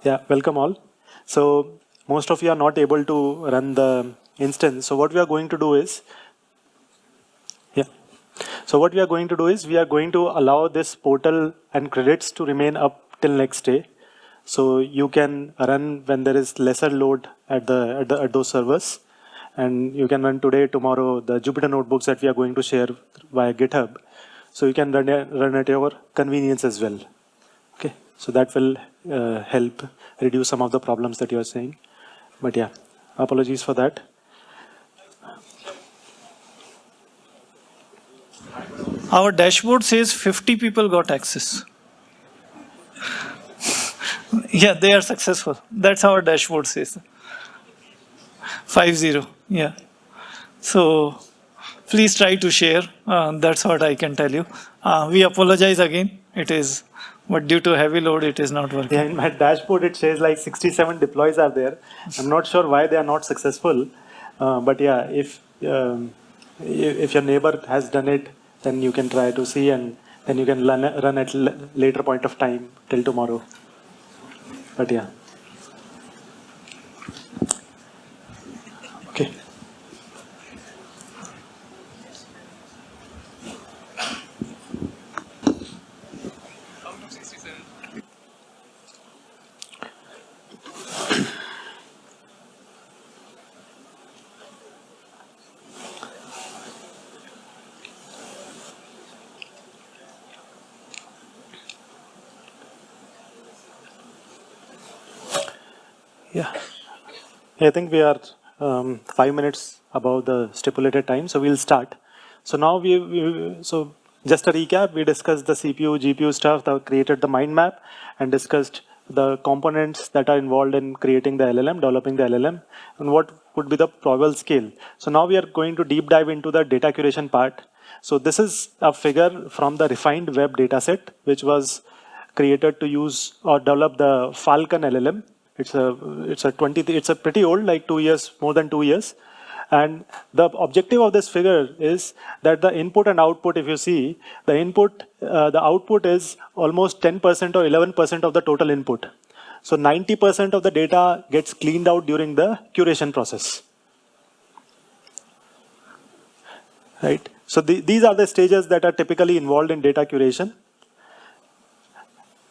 Yeah, welcome all. So most of you are not able to run the instance. So what we are going to do is, yeah. So what we are going to do is we are going to allow this portal and credits to remain up till next day. So you can run when there is lesser load at at those servers, and you can run today, tomorrow the Jupyter notebooks that we are going to share via GitHub. So you can run at your convenience as well. Okay, so that will help reduce some of the problems that you are saying. But yeah, apologies for that. Our dashboard says 50 people got access. Yeah, they are successful. That's our dashboard says. 50. Yeah. So please try to share. That's what I can tell you. We apologize again. But due to heavy load, it is not working. Yeah, in my dashboard it says like 67 deploys are there. I'm not sure why they are not successful. But yeah, if your neighbor has done it, then you can try to see, and then you can run at later point of time till tomorrow. But yeah. Okay. Yeah, I think we are 5 minutes above the stipulated time, so we'll start. So now so just a recap, we discussed the CPU, GPU stuff, that created the mind map, and discussed the components that are involved in creating the LLM, developing the LLM, and what would be the probable scale. So now we are going to deep dive into the data curation part. So this is a figure from the refined web dataset, which was created to use or develop the Falcon LLM. It's a pretty old, like 2 years, more than 2 years. And the objective of this figure is that the input and output, if you see, the output is almost 10% or 11% of the total input. So 90% of the data gets cleaned out during the curation process. Right? So these are the stages that are typically involved in data curation.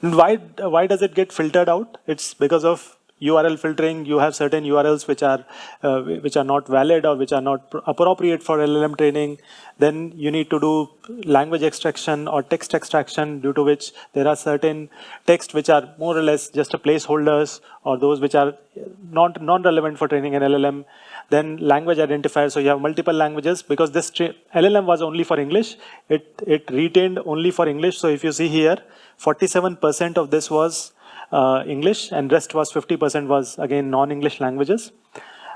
And why does it get filtered out? It's because of URL filtering. You have certain URLs which are not valid or which are not appropriate for LLM training. Then you need to do language extraction or text extraction, due to which there are certain text which are more or less just a placeholders, or those which are non-relevant for training an LLM. Then language identifier. So you have multiple languages, because this LLM was only for English. It retained only for English. So if you see here, 47% of this was English, and rest was 50% was again non-English languages.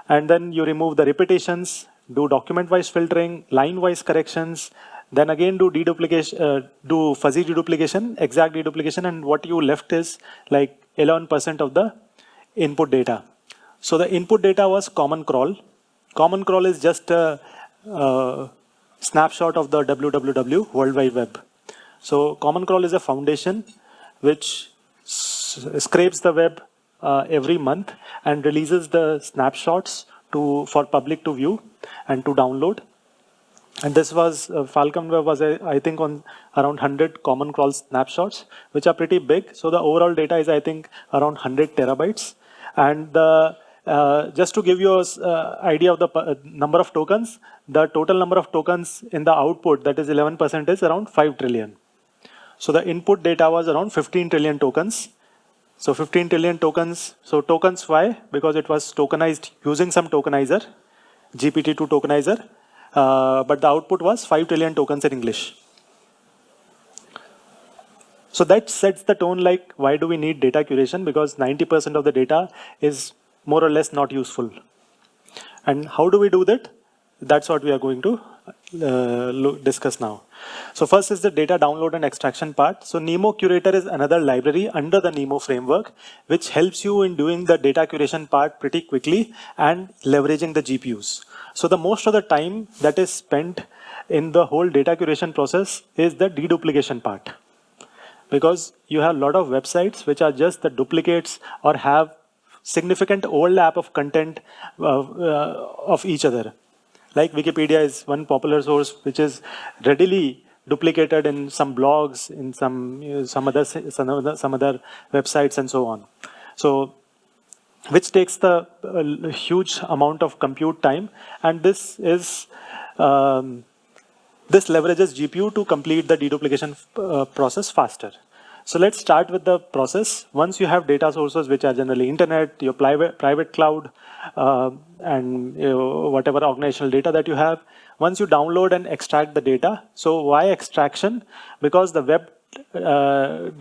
And then you remove the repetitions, do document-wise filtering, line-wise corrections, then again do deduplication, do fuzzy deduplication, exact deduplication, and what you left is like 11% of the input data. So the input data was common crawl. Common crawl is just a snapshot of the www, World Wide Web. So common crawl is a foundation which scrapes the web every month and releases the snapshots for public to view and to download. And this was Falcon Web was I think on around 100 common crawl snapshots, which are pretty big. So the overall data is I think around 100 terabytes. And just to give you an idea of the number of tokens, the total number of tokens in the output, that is 11%, is around 5 trillion. So the input data was around 15 trillion tokens. So 15 trillion tokens. So tokens, why? Because it was tokenized using some tokenizer, GPT-2 tokenizer. But the output was 5 trillion tokens in English. So that sets the tone, like why do we need data curation? Because 90% of the data is more or less not useful. And how do we do that? That's what we are going to discuss now. So first is the data download and extraction part. So Nemo Curator is another library under the Nemo framework, which helps you in doing the data curation part pretty quickly and leveraging the GPUs. So the most of the time that is spent in the whole data curation process is the deduplication part. because you have a lot of websites which are just the duplicates or have significant overlap of content of each other. Like Wikipedia is one popular source which is readily duplicated in some blogs, in some other websites, and so on. So, which takes the huge amount of compute time, and this leverages GPU to complete the deduplication process faster. So let's start with the process. Once you have data sources, which are generally internet, your private cloud, and whatever organizational data that you have, once you download and extract the data. So why extraction? Because the web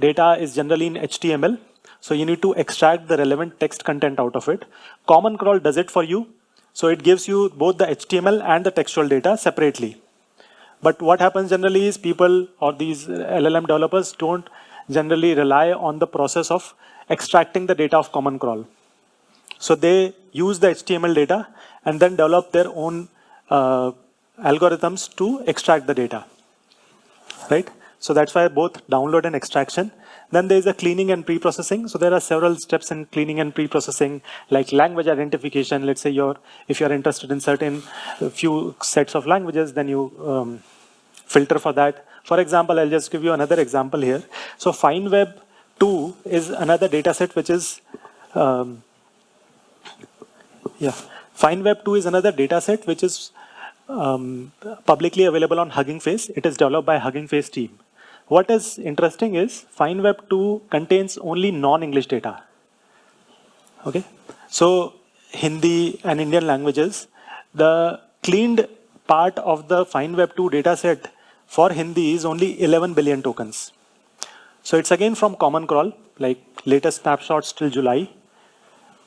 data is generally in HTML. So you need to extract the relevant text content out of it. Common Crawl does it for you. So it gives you both the HTML and the textual data separately. But what happens generally is people or these LLM developers don't generally rely on the process of extracting the data of Common Crawl. So they use the HTML data and then develop their own algorithms to extract the data, right? So that's why both download and extraction. Then there is a cleaning and pre-processing. So there are several steps in cleaning and pre-processing, like language identification. Let's say if you're interested in certain few sets of languages, then you filter for that. For example, I'll just give you another example here. So FineWeb2 is another data set which is, FineWeb2 is another data set which is publicly available on Hugging Face. It is developed by Hugging Face team. What is interesting is FineWeb2 contains only non-English data. Okay, so Hindi and Indian languages, the cleaned part of the FineWeb2 data set for Hindi is only 11 billion tokens. So it's again from Common Crawl, like latest snapshots till July.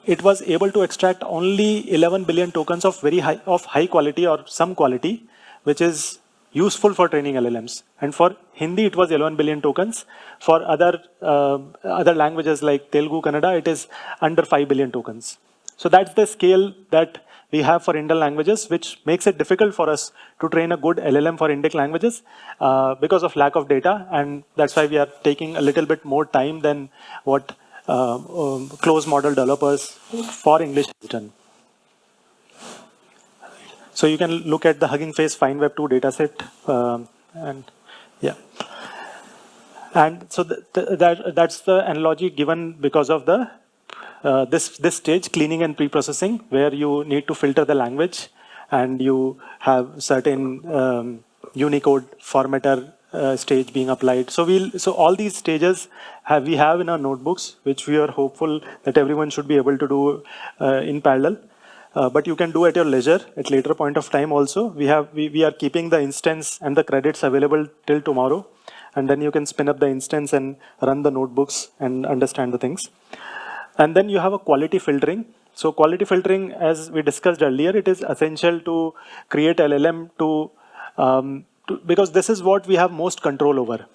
It was able to extract only 11 billion tokens of high quality or some quality, which is useful for training LLMs. And for Hindi, it was 11 billion tokens. For other languages like Telugu, Kannada, it is under 5 billion tokens. So that's the scale that we have for Indian languages, which makes it difficult for us to train a good LLM for Indic languages because of lack of data. And that's why we are taking a little bit more time than what closed model developers for English has done. So you can look at the Hugging Face FineWeb2 dataset, and yeah. And so that's the analogy given because of the this stage, cleaning and pre-processing, where you need to filter the language and you have certain Unicode formatter stage being applied. So all these stages we have in our notebooks, which we are hopeful that everyone should be able to do in parallel. But you can do at your leisure at later point of time also. We are keeping the instance and the credits available till tomorrow. And then you can spin up the instance and run the notebooks and understand the things. And then you have a quality filtering. So quality filtering, as we discussed earlier, it is essential to create LLM because this is what we have most control over.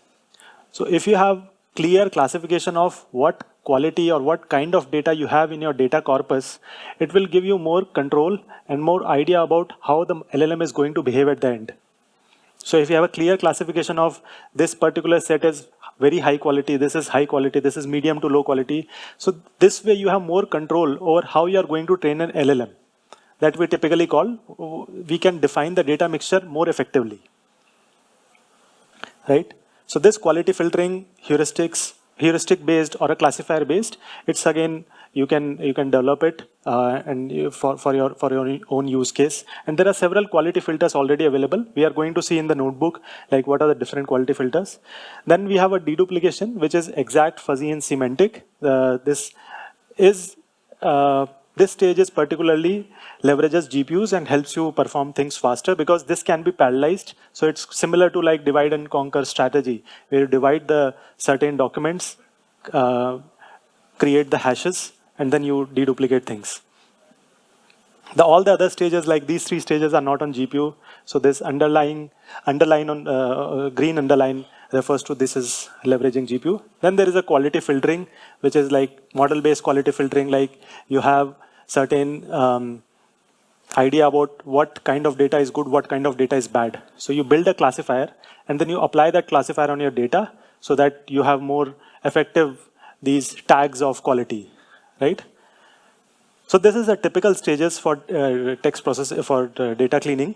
So if you have clear classification of what quality or what kind of data you have in your data corpus, it will give you more control and more idea about how the LLM is going to behave at the end. So if you have a clear classification of this particular set is very high quality, this is high quality, this is medium to low quality. So this way you have more control over how you are going to train an LLM. That we typically call, we can define the data mixture more effectively. Right? So this quality filtering, heuristic based or a classifier based, it's again you can develop it and for your own use case. And there are several quality filters already available. We are going to see in the notebook like what are the different quality filters. Then we have a deduplication, which is exact, fuzzy, and semantic. This stage is particularly leverages GPUs and helps you perform things faster because this can be parallelized. So it's similar to like divide and conquer strategy, where you divide the certain documents, create the hashes, and then you deduplicate things. All the other stages, like these three stages, are not on GPU. So this underline on green underline refers to this is leveraging GPU. Then there is a quality filtering, which is like model-based quality filtering. Like you have certain idea about what kind of data is good, what kind of data is bad. So you build a classifier, and then you apply that classifier on your data. so that you have more effective these tags of quality, right? So this is the typical stages for text process for data cleaning.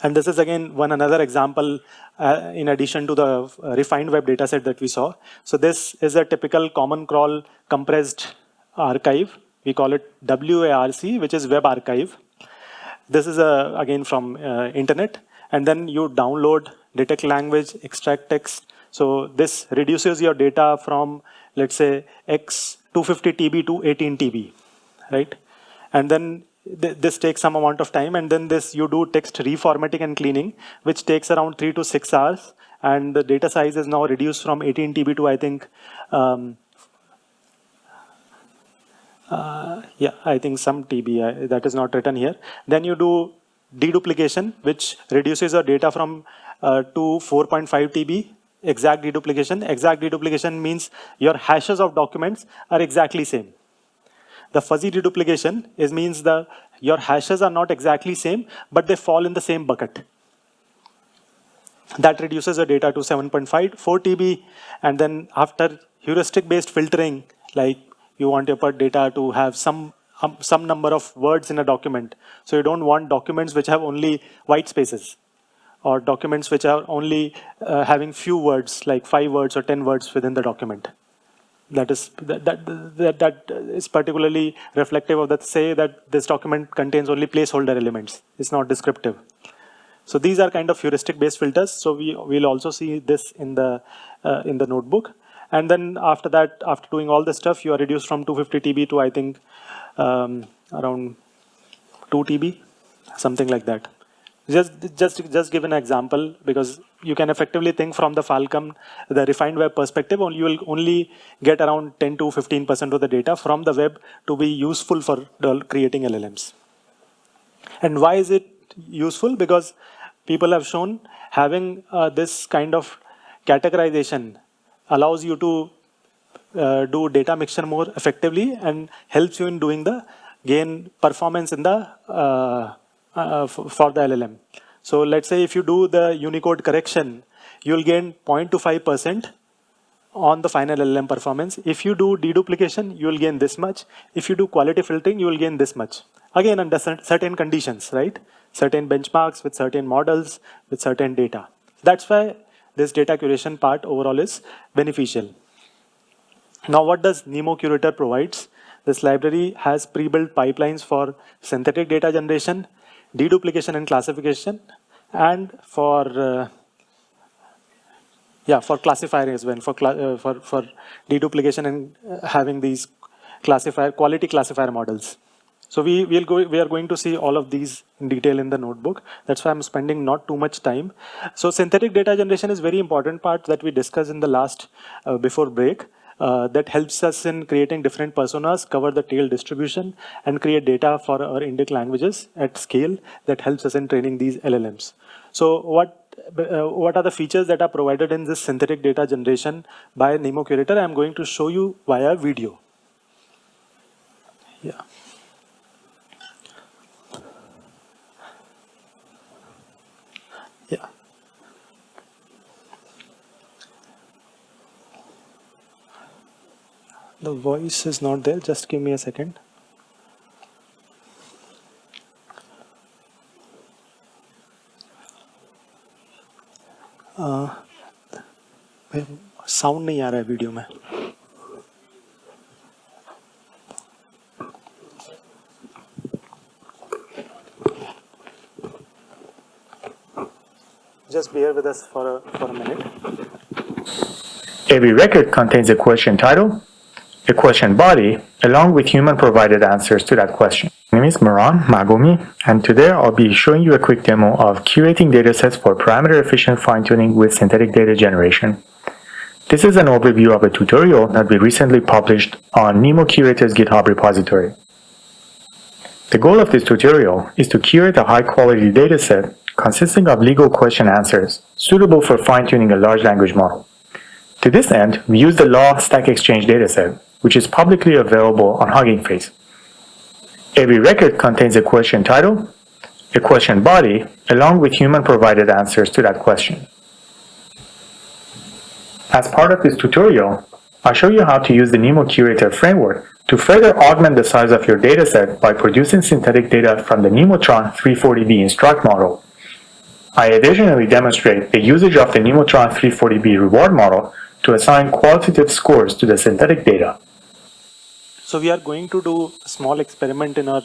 And this is again another example in addition to the refined web dataset that we saw. So this is a typical common crawl compressed archive. We call it WARC, which is web archive. This is again from internet. And then you download, detect language, extract text. So this reduces your data from, let's say, X 250 TB to 18 TB, right? And then this takes some amount of time, and then this you do text reformatting and cleaning, which takes around 3 to 6 hours, and the data size is now reduced from 18 TB to, I think, I think some TB, that is not written here. Then you do deduplication, which reduces your data from to 4.5 TB. Exact deduplication. Exact deduplication means your hashes of documents are exactly same. The fuzzy deduplication means your hashes are not exactly same, but they fall in the same bucket. That reduces the data to 7.4 TB. And then after heuristic-based filtering, like you want your data to have some number of words in a document. So you don't want documents which have only white spaces, or documents which are only having few words, like 5 words or 10 words within the document. That is particularly reflective of that. Say that this document contains only placeholder elements. It's not descriptive. So these are kind of heuristic-based filters. So we'll also see this in the notebook. And then after that, after doing all this stuff, you are reduced from 250 TB to, I think, around 2 TB, something like that. Just give an example, because you can effectively think from the Falcon, the refined web perspective, you will only get around 10 to 15% of the data from the web to be useful for creating LLMs. And why is it useful? Because people have shown having this kind of categorization allows you to do data mixture more effectively and helps you in doing the gain performance in the for the LLM. So let's say if you do the Unicode correction, you'll gain 0.25% on the final LLM performance. If you do deduplication, you'll gain this much. If you do quality filtering, you will gain this much. Again, under certain conditions, right? Certain benchmarks with certain models, with certain data. That's why this data curation part overall is beneficial. Now, what does Nemo Curator provides? This library has pre-built pipelines for synthetic data generation, deduplication and classification, and for classifier as well, for deduplication and having these quality classifier models. So we are going to see all of these in detail in the notebook. That's why I'm spending not too much time. So synthetic data generation is very important part that we discussed in the last before break. That helps us in creating different personas, cover the tail distribution, and create data for our Indic languages at scale that helps us in training these LLMs. So what are the features that are provided in this synthetic data generation by Nemo Curator? I'm going to show you via video. Yeah. Yeah. The voice is not there. Just give me a second. Sound नहीं आ रहा है video में. Just bear with us for a minute. Every record contains a question title, a question body, along with human-provided answers to that question. My name is Moran Magomi, and today I'll be showing you a quick demo of curating datasets for parameter-efficient fine-tuning with synthetic data generation. This is an overview of a tutorial that we recently published on Nemo Curator's GitHub repository. The goal of this tutorial is to curate a high-quality dataset consisting of legal question answers suitable for fine-tuning a large language model. To this end, we use the Law Stack Exchange dataset, which is publicly available on Hugging Face. Every record contains a question title, a question body, along with human-provided answers to that question. As part of this tutorial, I'll show you how to use the NeMo Curator framework to further augment the size of your dataset by producing synthetic data from the Nemotron 340B instruct model. I additionally demonstrate the usage of the Nemotron 340B reward model to assign qualitative scores to the synthetic data. So we are going to do a small experiment in our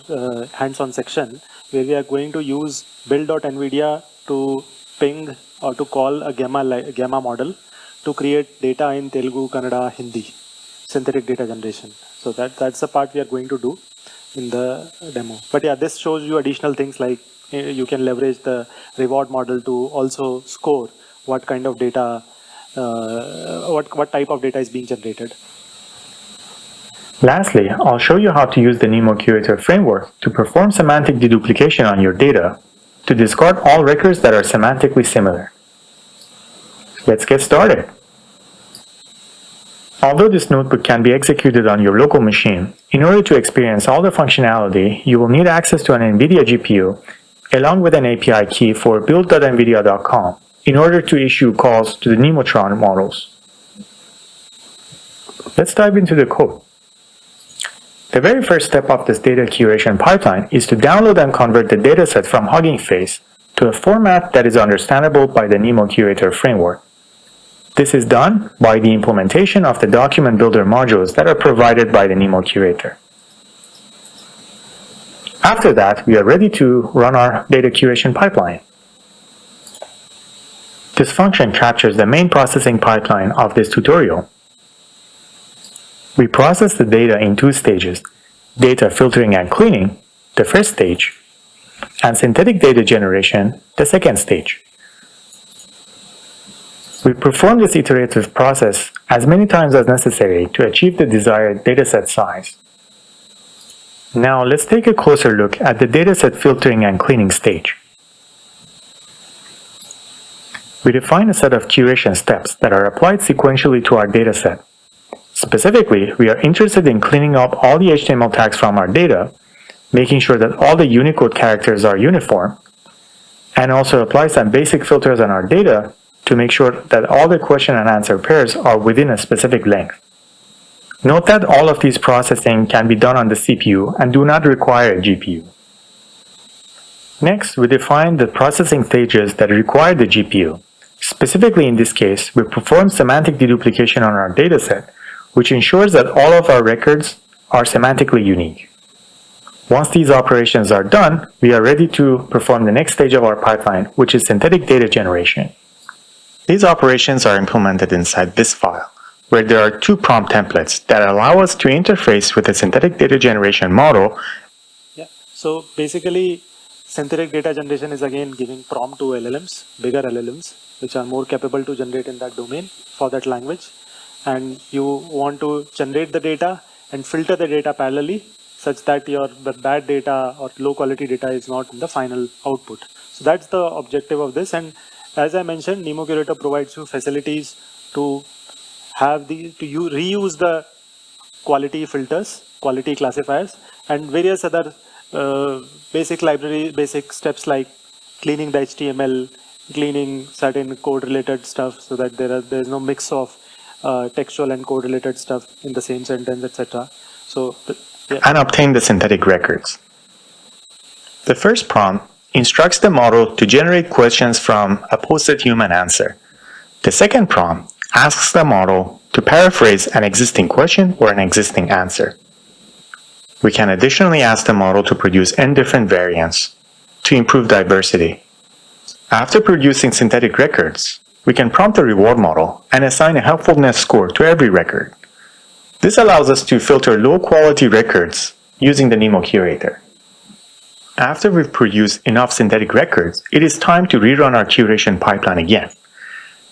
hands-on section where we are going to use build.nvidia to ping or to call a gamma model to create data in Telugu, Kannada, Hindi, synthetic data generation. So that's the part we are going to do in the demo. But yeah, this shows you additional things like you can leverage the reward model to also score what kind of data, what type of data is being generated. Lastly, I'll show you how to use the NeMo Curator framework to perform semantic deduplication on your data to discard all records that are semantically similar. Let's get started. Although this notebook can be executed on your local machine, in order to experience all the functionality, you will need access to an NVIDIA GPU along with an API key for build.nvidia.com in order to issue calls to the Nemotron models. Let's dive into the code. The very first step of this data curation pipeline is to download and convert the dataset from Hugging Face to a format that is understandable by the NeMo Curator framework. This is done by the implementation of the document builder modules that are provided by the NeMo Curator. After that, we are ready to run our data curation pipeline. This function captures the main processing pipeline of this tutorial. We process the data in two stages: data filtering and cleaning, the first stage, and synthetic data generation, the second stage. We perform this iterative process as many times as necessary to achieve the desired dataset size. Now let's take a closer look at the dataset filtering and cleaning stage. We define a set of curation steps that are applied sequentially to our dataset. Specifically, we are interested in cleaning up all the HTML tags from our data, making sure that all the Unicode characters are uniform, and also apply some basic filters on our data to make sure that all the question and answer pairs are within a specific length. Note that all of these processing can be done on the CPU and do not require a GPU. Next, we define the processing stages that require the GPU. Specifically in this case, we perform semantic deduplication on our dataset, which ensures that all of our records are semantically unique. Once these operations are done, we are ready to perform the next stage of our pipeline, which is synthetic data generation. These operations are implemented inside this file, where there are two prompt templates that allow us to interface with the synthetic data generation model. Yeah. So basically, synthetic data generation is again giving prompt to LLMs, bigger LLMs, which are more capable to generate in that domain for that language. And you want to generate the data and filter the data parallelly such that the bad data or low quality data is not in the final output. So that's the objective of this. And as I mentioned, NeMo Curator provides you facilities to have reuse the quality filters, quality classifiers, and various other basic steps like cleaning the HTML, cleaning certain code-related stuff so that there's no mix of textual and code-related stuff in the same sentence, etc. So, yeah. And obtain the synthetic records. The first prompt instructs the model to generate questions from a posted human answer. The second prompt asks the model to paraphrase an existing question or an existing answer. We can additionally ask the model to produce n different variants to improve diversity. After producing synthetic records, we can prompt the reward model and assign a helpfulness score to every record. This allows us to filter low-quality records using the NeMo Curator. After we've produced enough synthetic records, it is time to rerun our curation pipeline again.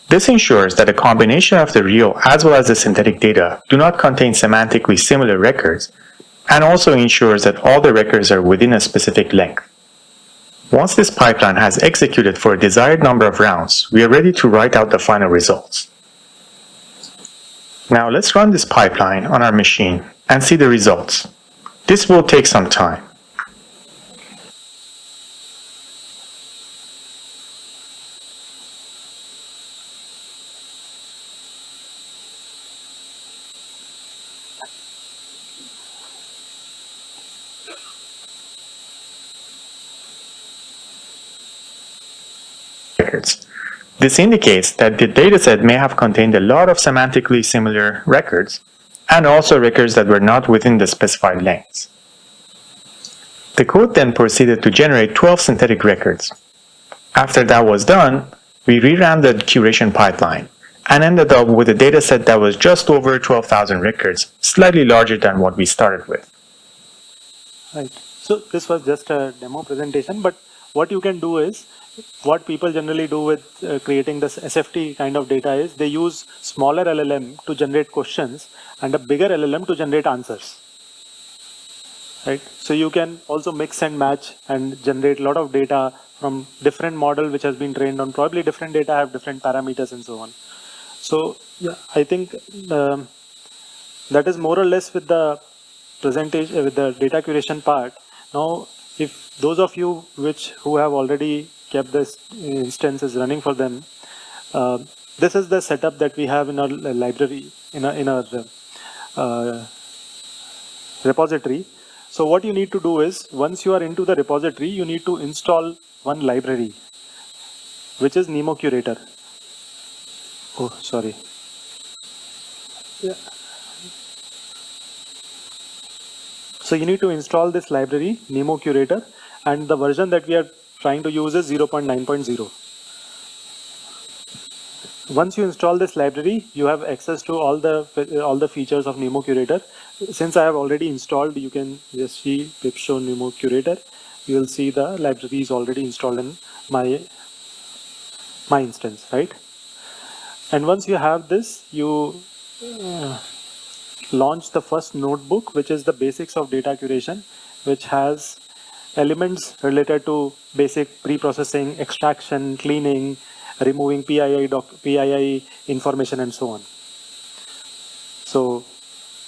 This ensures that a combination of the real as well as the synthetic data do not contain semantically similar records, and also ensures that all the records are within a specific length. Once this pipeline has executed for a desired number of rounds, we are ready to write out the final results. Now let's run this pipeline on our machine and see the results. This will take some time. records. This indicates that the dataset may have contained a lot of semantically similar records and also records that were not within the specified lengths. The code then proceeded to generate 12 synthetic records. After that was done, we reran the curation pipeline and ended up with a dataset that was just over 12,000 records, slightly larger than what we started with. Right. So this was just a demo presentation, but what you can do is, what people generally do with creating this SFT kind of data is they use smaller LLM to generate questions and a bigger LLM to generate answers. Right? So you can also mix and match and generate a lot of data from different model which has been trained on probably different data, have different parameters and so on. So yeah, I think that is more or less with the presentation, with the data curation part. Now, if those of you who have already kept this instances running for them, this is the setup that we have in our library, in our repository. So what you need to do is, once you are into the repository, you need to install one library, which is Nemo Curator. Oh, sorry. Yeah. So you need to install this library, Nemo Curator, and the version that we are trying to use is 0.9.0. Once you install this library, you have access to all the features of Nemo Curator. Since I have already installed, you can just see pip show Nemo Curator. You will see the library is already installed in my instance, right? And once you have this, you launch the first notebook, which is the basics of data curation, which has elements related to basic pre-processing, extraction, cleaning, removing PII information, and so on. So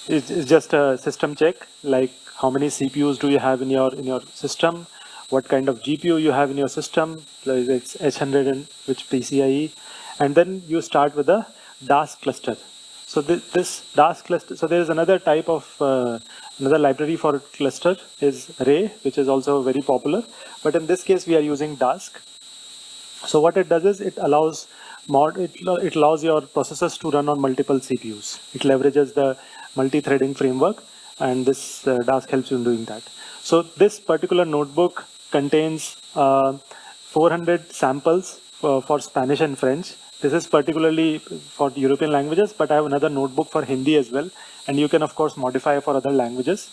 it's just a system check, like how many CPUs do you have in your system, what kind of GPU you have in your system, like it's H100 and which PCIe, and then you start with a DAS cluster. So this DAS cluster, so there is another type of another library for cluster is Ray, which is also very popular, but in this case we are using Dask. So what it does is it allows your processors to run on multiple CPUs. It leverages the multi-threading framework, and this Dask helps you in doing that. So this particular notebook contains 400 samples for Spanish and French. This is particularly for European languages, but I have another notebook for Hindi as well. And you can, of course, modify for other languages.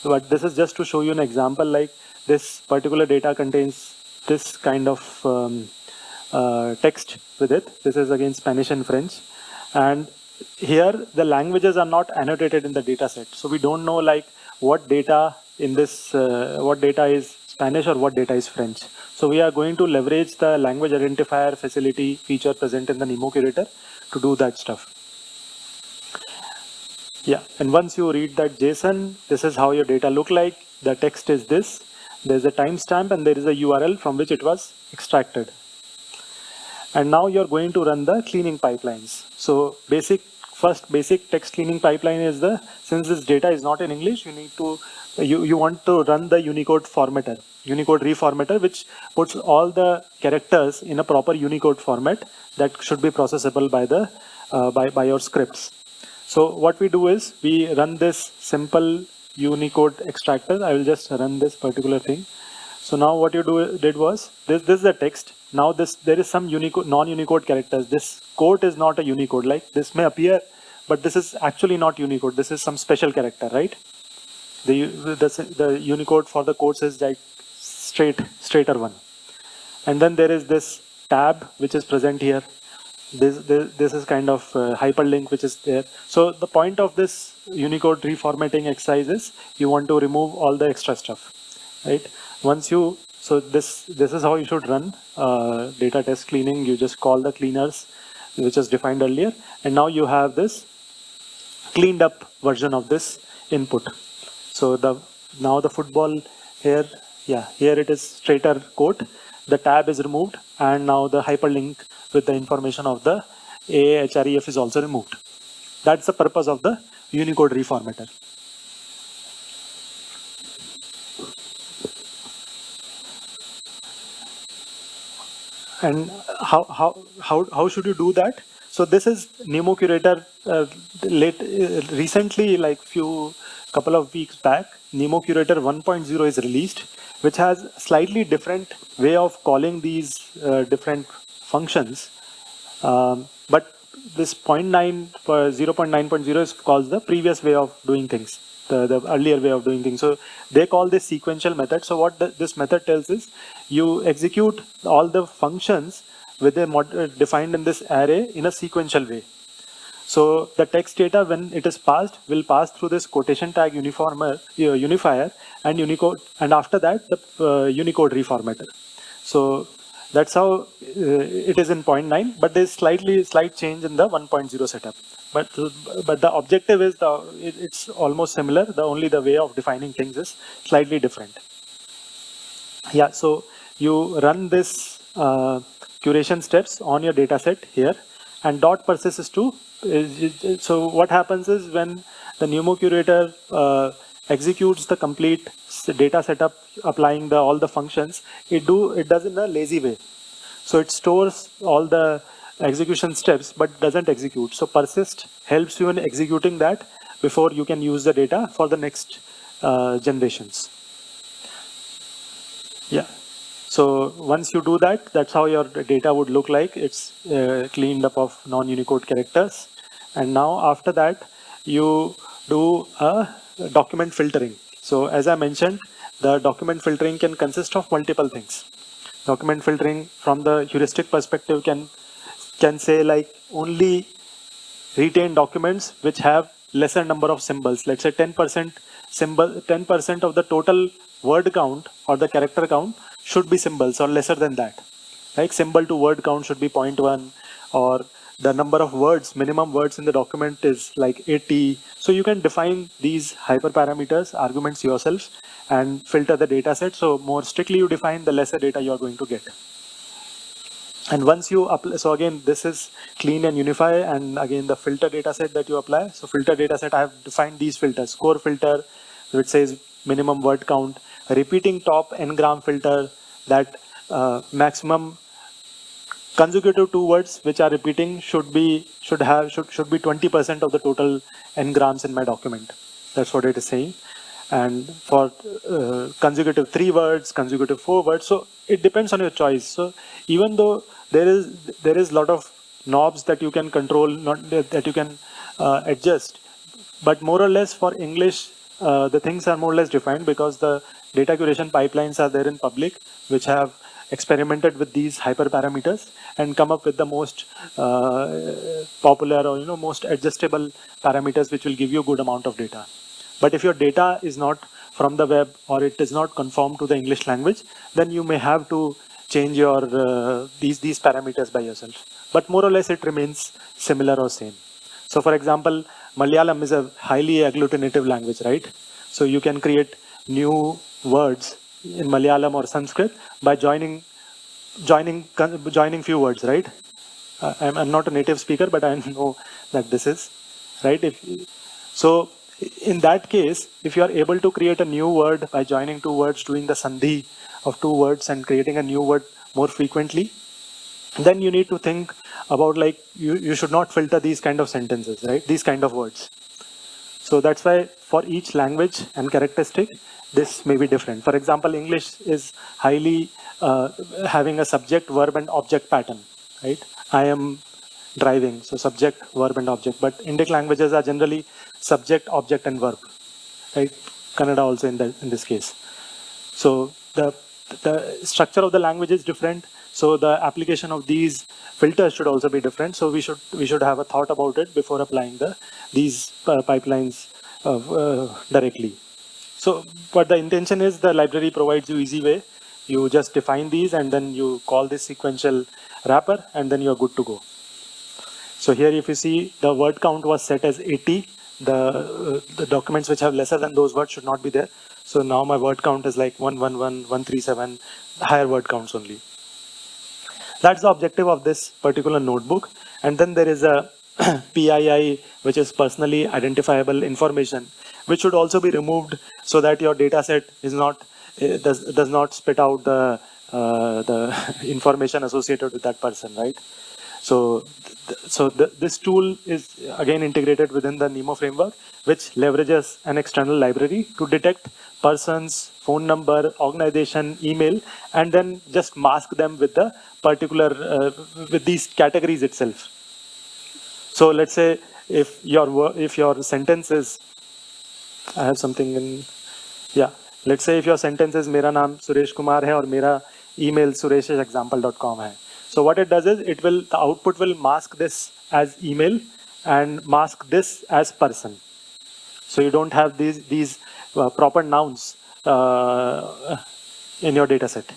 But this is just to show you an example, like this particular data contains this kind of text with it. This is again Spanish and French. And here the languages are not annotated in the data set. So we don't know like what data in this, what data is Spanish or what data is French. So we are going to leverage the language identifier facility feature present in the Nemo Curator to do that stuff. Yeah, and once you read that JSON, this is how your data look like. The text is this. There's a timestamp and there is a URL from which it was extracted. And now you're going to run the cleaning pipelines. So first basic text cleaning pipeline is since this data is not in English, you want to run the Unicode reformatter, which puts all the characters in a proper Unicode format that should be processable by your scripts. So what we do is we run this simple Unicode extractor. I will just run this particular thing. So now what you did was this is the text. Now there is some non-Unicode characters. This quote is not a Unicode. Like this may appear, but this is actually not Unicode. This is some special character, right? The Unicode for the quotes is like straighter one. And then there is this tab which is present here. This is kind of hyperlink which is there. So the point of this Unicode reformatting exercise is you want to remove all the extra stuff, right? So this is how you should run data test cleaning. You just call the cleaners, which is defined earlier, and now you have this cleaned up version of this input. So now the football here, here it is straighter quote. The tab is removed, and now the hyperlink with the information of the href is also removed. That's the purpose of the Unicode reformatter. And how should you do that? So this is Nemo Curator. Recently, like couple of weeks back, Nemo Curator 1.0 is released, which has slightly different way of calling these different functions. But this 0.9.0 is called the previous way of doing things, the earlier way of doing things. So they call this sequential method. So what this method tells is you execute all the functions with a defined in this array in a sequential way. So the text data, when it is passed, will pass through this quotation tag unifier and Unicode, and after that the Unicode reformatter. So that's how it is in 0.9, but there's slight change in the 1.0 setup. But the objective is it's almost similar. Only the way of defining things is slightly different. Yeah. So you run this curation steps on your data set here, and dot persist is to. So what happens is when the Nemo Curator executes the complete data setup applying all the functions, it does in a lazy way. So it stores all the execution steps but doesn't execute. So persist helps you in executing that before you can use the data for the next generations. Yeah. So once you do that, that's how your data would look like. It's cleaned up of non-Unicode characters. And now after that, you do a document filtering. So as I mentioned, the document filtering can consist of multiple things. Document filtering from the heuristic perspective can say like only retain documents which have lesser number of symbols. Let's say 10% symbol, 10% of the total word count or the character count should be symbols or lesser than that. Like symbol to word count should be 0.1, or the number of words, minimum words in the document is like 80. So you can define these hyperparameters, arguments yourself, and filter the data set. So more strictly you define, the lesser data you're going to get. And once you apply, so again, this is clean and unify, and again, the filter data set that you apply. So filter data set, I have defined these filters. Core filter, which says minimum word count. Repeating top n-gram filter, that maximum consecutive 2 words which are repeating should be 20% of the total n-grams in my document. That's what it is saying. And for consecutive 3 words, consecutive 4 words, so it depends on your choice. So even though there is a lot of knobs that you can control, not that you can adjust, but more or less for English, the things are more or less defined because the data curation pipelines are there in public, which have experimented with these hyperparameters and come up with the most popular or most adjustable parameters which will give you a good amount of data. But if your data is not from the web or it is not conformed to the English language, then you may have to change your these parameters by yourself. But more or less it remains similar or same. So for example, Malayalam is a highly agglutinative language, right? So you can create new words in Malayalam or Sanskrit by joining few words, right? I'm not a native speaker, but I know that this is right. So in that case, if you are able to create a new word by joining 2 words, doing the sandhi of 2 words and creating a new word more frequently, then you need to think about like you should not filter these kind of sentences, right? These kind of words. So that's why for each language and characteristic, this may be different. For example, English is highly having a subject, verb, and object pattern, right? I am driving, so subject, verb, and object. But Indic languages are generally subject, object, and verb, right? Kannada also in this case. So the structure of the language is different. So the application of these filters should also be different. So we should have a thought about it before applying these pipelines directly. So, but the intention is the library provides you easy way. You just define these and then you call this sequential wrapper and then you're good to go. So here if you see the word count was set as 80, the documents which have lesser than those words should not be there. So now my word count is like 111, 137, higher word counts only. That's the objective of this particular notebook. And then there is a PII, which is personally identifiable information, which should also be removed so that your data set is not does not spit out the the information associated with that person, right? So, this tool is again integrated within the NEMO framework, which leverages an external library to detect persons, phone number, organization, email, and then just mask them with the particular with these categories itself. So let's say if your sentence is, I have something in, yeah. Let's say if your sentence is मेरा नाम सुरेश कुमार है और मेरा email sureshexample.com है. So what it does is the output will mask this as email and mask this as person. So you don't have these proper nouns in your data set.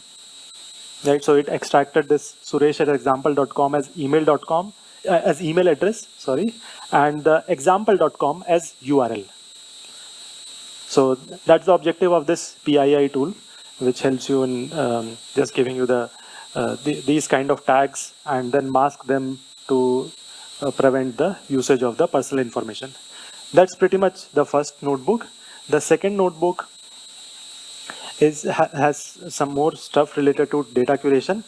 Right, so it extracted this suresh@example.com as email.com as email address, sorry, and the example.com as URL. So that's the objective of this PII tool, which helps you in just giving you these kind of tags and then mask them to prevent the usage of the personal information. That's pretty much the first notebook. The second notebook has some more stuff related to data curation.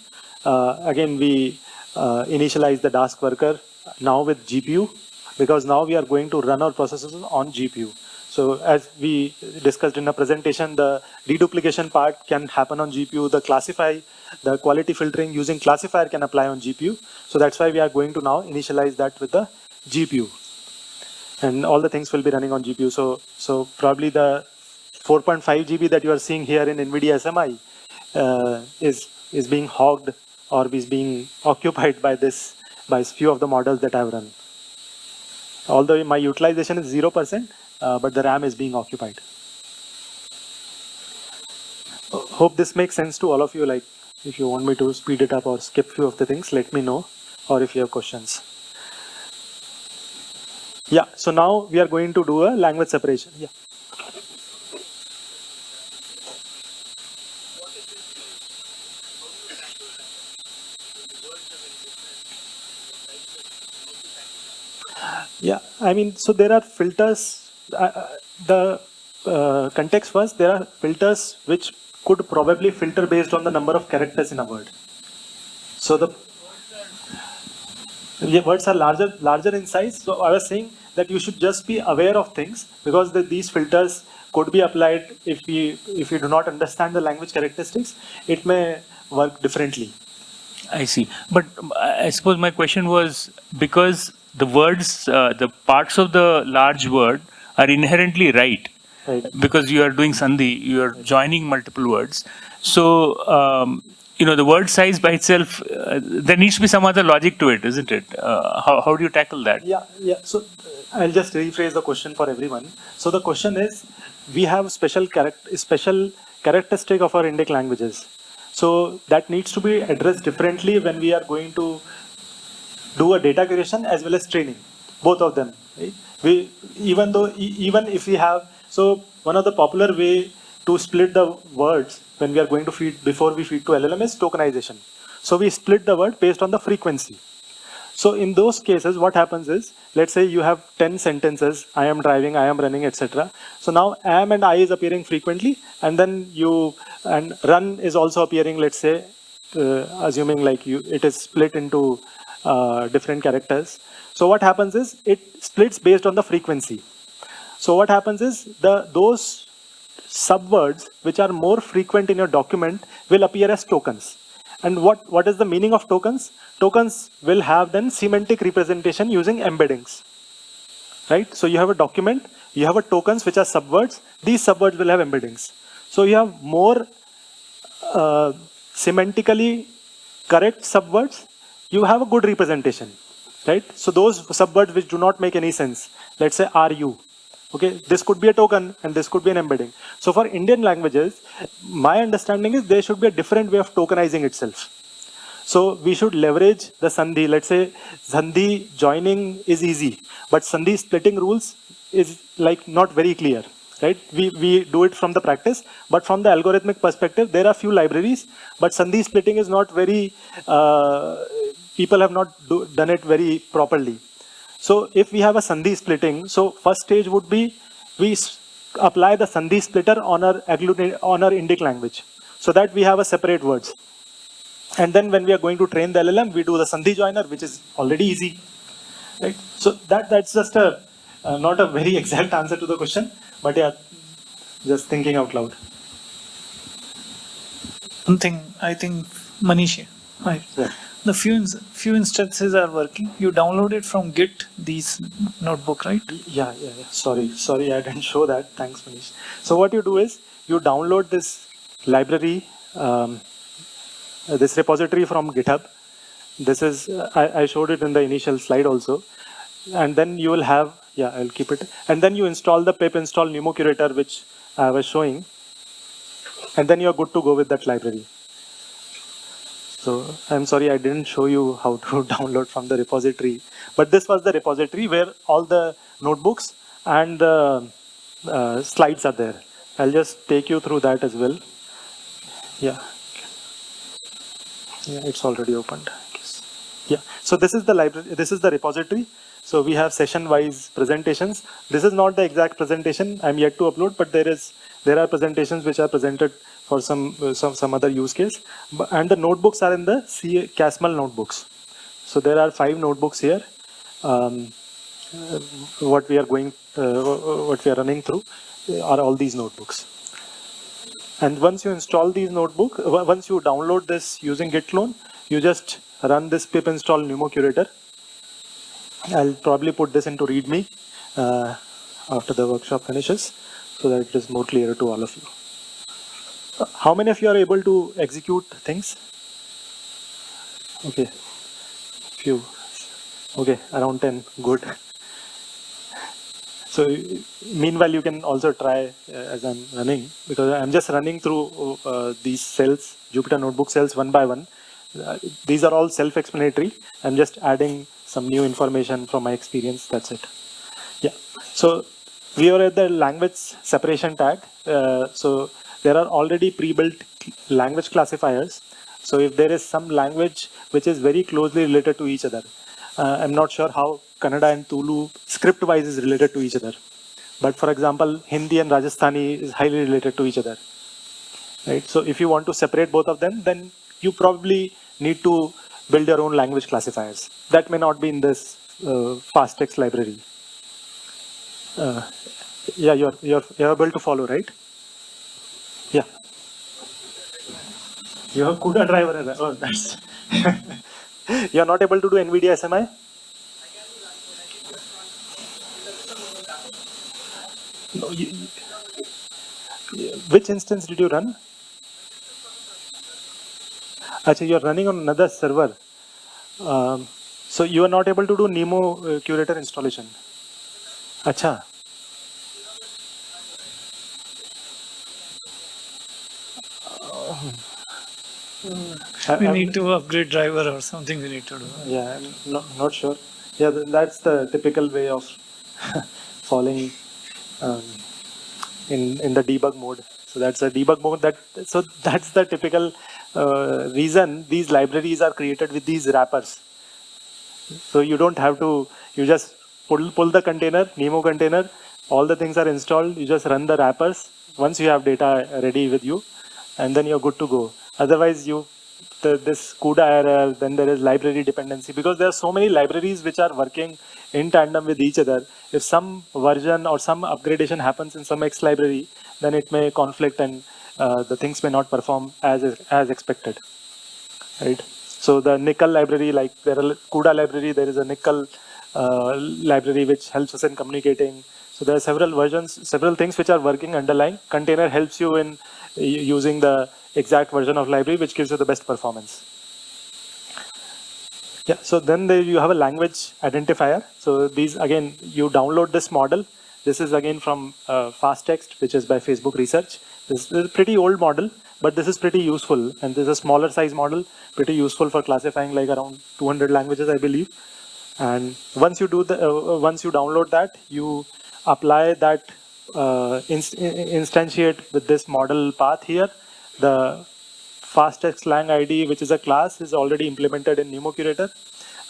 Again, we initialize the task worker now with GPU, because now we are going to run our processes on GPU. So as we discussed in the presentation, the deduplication part can happen on GPU. The quality filtering using classifier can apply on GPU. So that's why we are going to now initialize that with the GPU. And all the things will be running on GPU. So probably the 4.5 GB that you are seeing here in NVIDIA SMI is being hogged or is being occupied by few of the models that I've run. Although my utilization is 0%, but the RAM is being occupied. Hope this makes sense to all of you. Like, if you want me to speed it up or skip few of the things, let me know, or if you have questions. Yeah, so now we are going to do a language separation. Yeah. Yeah, I mean, so there are filters. The context was there are filters which could probably filter based on the number of characters in a word. So the words are larger in size. So I was saying that you should just be aware of things, because these filters could be applied if you do not understand the language characteristics. It may work differently. I see. But I suppose my question was, because the words, the parts of the large word are inherently right. Right. Because you are doing sandhi, you are joining multiple words. So, the word size by itself, there needs to be some other logic to it, isn't it? How do you tackle that? Yeah. So I'll just rephrase the question for everyone. So the question is, we have special characteristic of our Indic languages. So that needs to be addressed differently when we are going to do a data curation as well as training, both of them. Right? Even if we have, so one of the popular way to split the words when we are going to feed, before we feed to LLM, is tokenization. So we split the word based on the frequency. So in those cases, what happens is, let's say you have 10 sentences, I am driving, I am running, etc. So now am and I is appearing frequently, and then and run is also appearing, let's say, assuming like it is split into different characters. So what happens is, it splits based on the frequency. So what happens is, those subwords which are more frequent in your document will appear as tokens. And what is the meaning of tokens? Tokens will have then semantic representation using embeddings. Right? So you have a document, you have a tokens which are subwords. These subwords will have embeddings. So you have more semantically correct subwords, you have a good representation. Right? So those subwords which do not make any sense, let's say are you. Okay, this could be a token and this could be an embedding. So for Indian languages, my understanding is there should be a different way of tokenizing itself. So we should leverage the sandhi. Let's say sandhi joining is easy, but sandhi splitting rules is like not very clear. Right? We do it from the practice, but from the algorithmic perspective, there are few libraries, but sandhi splitting is not very, people have not done it very properly. So if we have a sandhi splitting, so first stage would be, we apply the sandhi splitter on our Indic language, so that we have a separate words. And then when we are going to train the LLM, we do the Sandhi joiner, which is already easy, right? So that's just a not a very exact answer to the question, but yeah, just thinking out loud. One thing I think, Manish, right? Yeah. The few instances are working. You download it from Git, these notebook, right? Yeah. Sorry, I didn't show that. Thanks, Manish. So what you do is you download this library, this repository from GitHub. This is I showed it in the initial slide also, and then you will have, yeah, I'll keep it, and then you install the pip install Nemo Curator, which I was showing, and then you're good to go with that library. So I'm sorry I didn't show you how to download from the repository, but this was the repository where all the notebooks and the slides are there. I'll just take you through that as well. Yeah, it's already opened. Yeah, so this is the library, this is the repository. So we have session-wise presentations. This is not the exact presentation I'm yet to upload, but there are presentations which are presented for some other use case. And the notebooks are in the CASML notebooks. So there are 5 notebooks here. What we are running through are all these notebooks. And once you install these notebooks, once you download this using git clone, you just run this pip install Nemo Curator. I'll probably put this into README after the workshop finishes, so that it is more clear to all of you. How many of you are able to execute things? Okay, few. Okay, around 10. Good. So meanwhile, you can also try as I'm running, because I'm just running through these cells, Jupyter Notebook cells one by one. These are all self-explanatory. I'm just adding some new information from my experience. That's it. Yeah. So we are at the language separation tag. So there are already pre-built language classifiers. So if there is some language which is very closely related to each other, I'm not sure how Kannada and Tulu script-wise is related to each other. But for example, Hindi and Rajasthani is highly related to each other. Right? So if you want to separate both of them, then you probably need to build your own language classifiers. That may not be in this fast text library. Yeah, you're able to follow, right? Yeah. You have CUDA driver error. Oh, that's. You're not able to do NVIDIA SMI? No, which instance did you run? Actually, you're running on another server. So you are not able to do Nemo Curator installation. Acha. We need to upgrade driver or something we need to do. Yeah, I'm not sure. Yeah, that's the typical way of falling in the debug mode. So that's a debug mode. That's the typical reason these libraries are created with these wrappers. So you don't have to. You just pull the container, Nemo container. All the things are installed. You just run the wrappers. Once you have data ready with you, and then you're good to go. Otherwise, this CUDA error, then there is library dependency, because there are so many libraries which are working in tandem with each other. If some version or some upgradation happens in some X library, then it may conflict and the things may not perform as expected. Right? So the nickel library, like there are CUDA library, there is a nickel library which helps us in communicating. So there are several versions, several things which are working underlying. Container helps you in using the exact version of library which gives you the best performance. Yeah, so then you have a language identifier. So these, again, you download this model. This is again from Fast Text, which is by Facebook Research. This is a pretty old model, but this is pretty useful. And this is a smaller size model, pretty useful for classifying like around 200 languages, I believe. And once you download that, you apply that instantiate with this model path here. The fasttext lang ID, which is a class, is already implemented in Nemo Curator,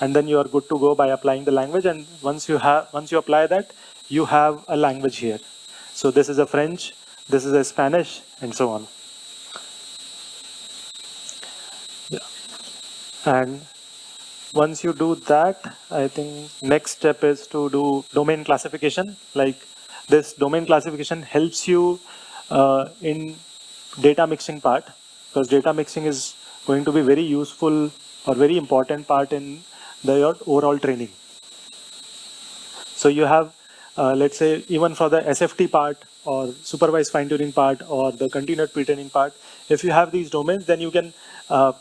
and then you are good to go by applying the language. And once you apply that, you have a language here. So this is a French, this is a Spanish, and so on. Yeah. And once you do that, I think next step is to do domain classification. Like this domain classification helps you in data mixing part, because data mixing is going to be very useful or very important part in your overall training. So you have, let's say, even for the SFT part or supervised fine-tuning part or the continued pre-training part, if you have these domains, then you can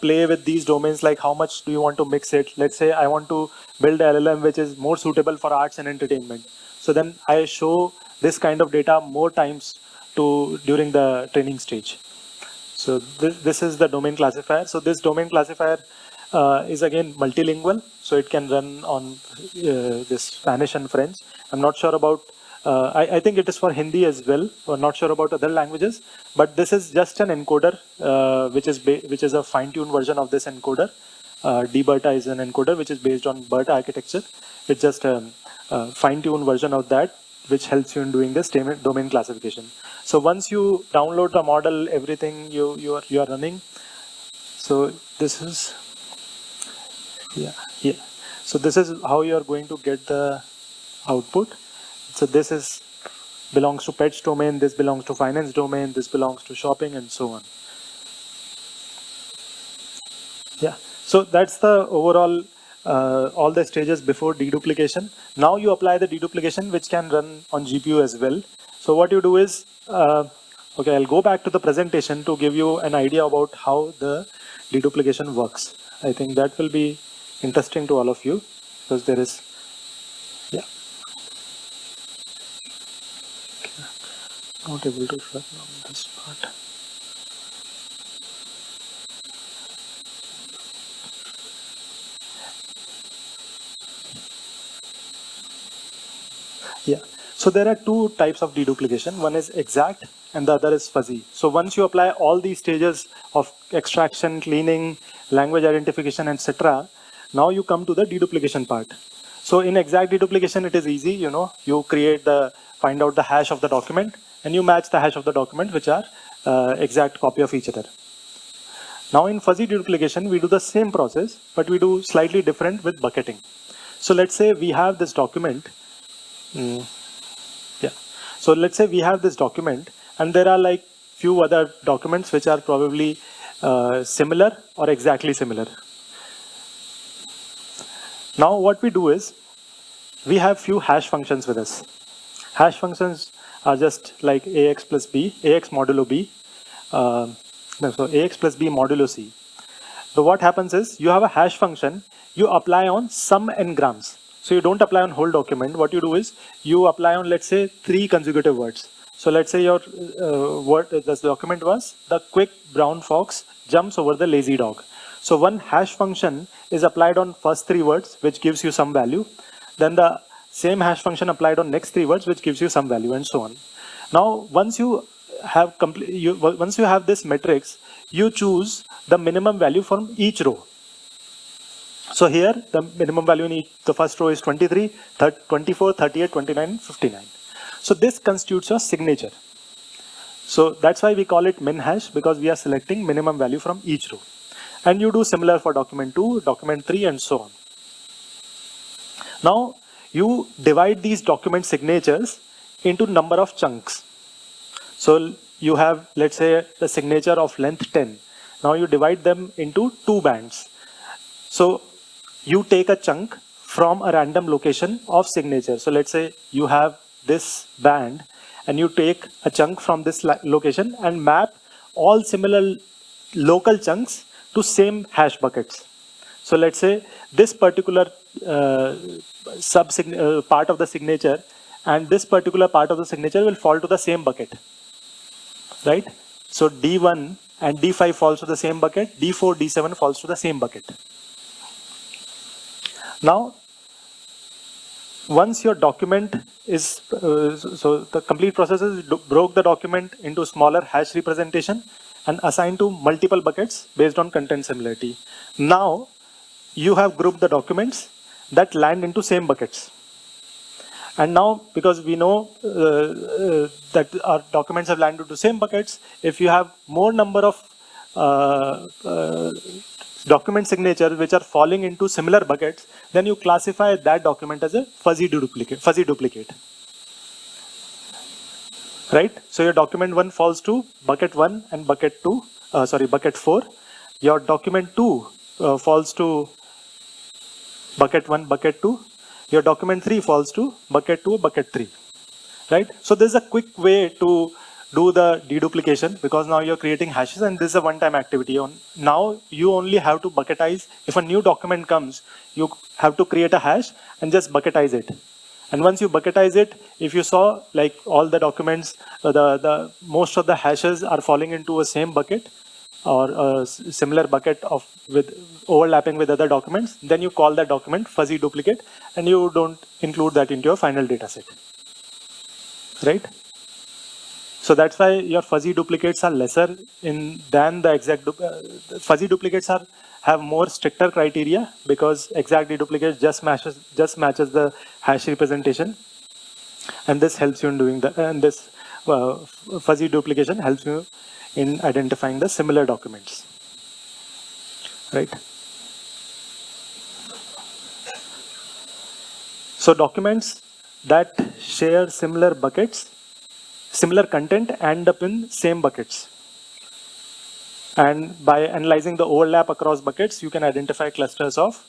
play with these domains, like how much do you want to mix it. Let's say I want to build a LLM which is more suitable for arts and entertainment. So then I show this kind of data more times during the training stage. So this is the domain classifier. So this domain classifier is again multilingual, so it can run on this Spanish and French. I'm not sure about, I think it is for Hindi as well, or not sure about other languages, but this is just an encoder, which is a fine-tuned version of this encoder. dBERTA is an encoder which is based on BERTA architecture. It's just a fine-tuned version of that, which helps you in doing this domain classification. So once you download the model, everything you are running. So this is, yeah. So this is how you are going to get the output. So this belongs to pets domain, this belongs to finance domain, this belongs to shopping, and so on. Yeah. So that's the overall all the stages before deduplication. Now you apply the deduplication, which can run on GPU as well. So what you do is, okay, I'll go back to the presentation to give you an idea about how the deduplication works. I think that will be interesting to all of you, because there is, yeah. Okay. Not able to run on this part. Yeah. So there are two types of deduplication. One is exact and the other is fuzzy. So once you apply all these stages of extraction, cleaning, language identification, etc., now you come to the deduplication part. So in exact deduplication, it is easy. You find out the hash of the document, and you match the hash of the document, which are exact copy of each other. Now in fuzzy deduplication, we do the same process, but we do slightly different with bucketing. So let's say we have this document. Yeah. So let's say we have this document, and there are like few other documents which are probably similar or exactly similar. Now what we do is, we have few hash functions with us. Hash functions are just like ax plus b, ax modulo b. So ax plus b modulo c. So what happens is, you have a hash function, you apply on some n-grams. So you don't apply on whole document. What you do is, you apply on, let's say, 3 consecutive words. So let's say your this document was, the quick brown fox jumps over the lazy dog. So one hash function is applied on first 3 words, which gives you some value. Then the same hash function applied on next 3 words, which gives you some value, and so on. Now, once you have this matrix, you choose the minimum value from each row. So here, the minimum value in the first row is 23, 24, 38, 29, 59. So this constitutes your signature. So that's why we call it min hash, because we are selecting minimum value from each row. And you do similar for document 2, document 3, and so on. Now, you divide these document signatures into number of chunks. So you have, let's say, the signature of length 10. Now you divide them into 2 bands. So you take a chunk from a random location of signature. So let's say you have this band, and you take a chunk from this location and map all similar local chunks to same hash buckets. So let's say this particular part of the signature and this particular part of the signature will fall to the same bucket, right? So D1 and D5 falls to the same bucket, D4, D7 falls to the same bucket. Now, once your document is, so the complete process is broke the document into smaller hash representation and assigned to multiple buckets based on content similarity. Now, you have grouped the documents that land into same buckets. And now, because we know that our documents have landed into same buckets, if you have more number of document signatures which are falling into similar buckets, then you classify that document as a fuzzy duplicate. Right? So your document 1 falls to bucket 1 and bucket 4. Your document 2 falls to bucket 1, bucket 2. Your document 3 falls to bucket 2, bucket 3. Right? So there's a quick way to do the deduplication, because now you're creating hashes and this is a one-time activity. Now you only have to bucketize. If a new document comes, you have to create a hash and just bucketize it. And once you bucketize it, if you saw like all the documents, the most of the hashes are falling into a same bucket or a similar bucket with overlapping with other documents, then you call that document fuzzy duplicate and you don't include that into your final data set. Right? So that's why your fuzzy duplicates are lesser than the exact. Fuzzy duplicates have more stricter criteria, because exact deduplicate just matches the hash representation, and this helps you in doing this fuzzy duplication helps you in identifying the similar documents. Right. So documents that share similar buckets, similar content, end up in same buckets. And by analyzing the overlap across buckets, you can identify clusters of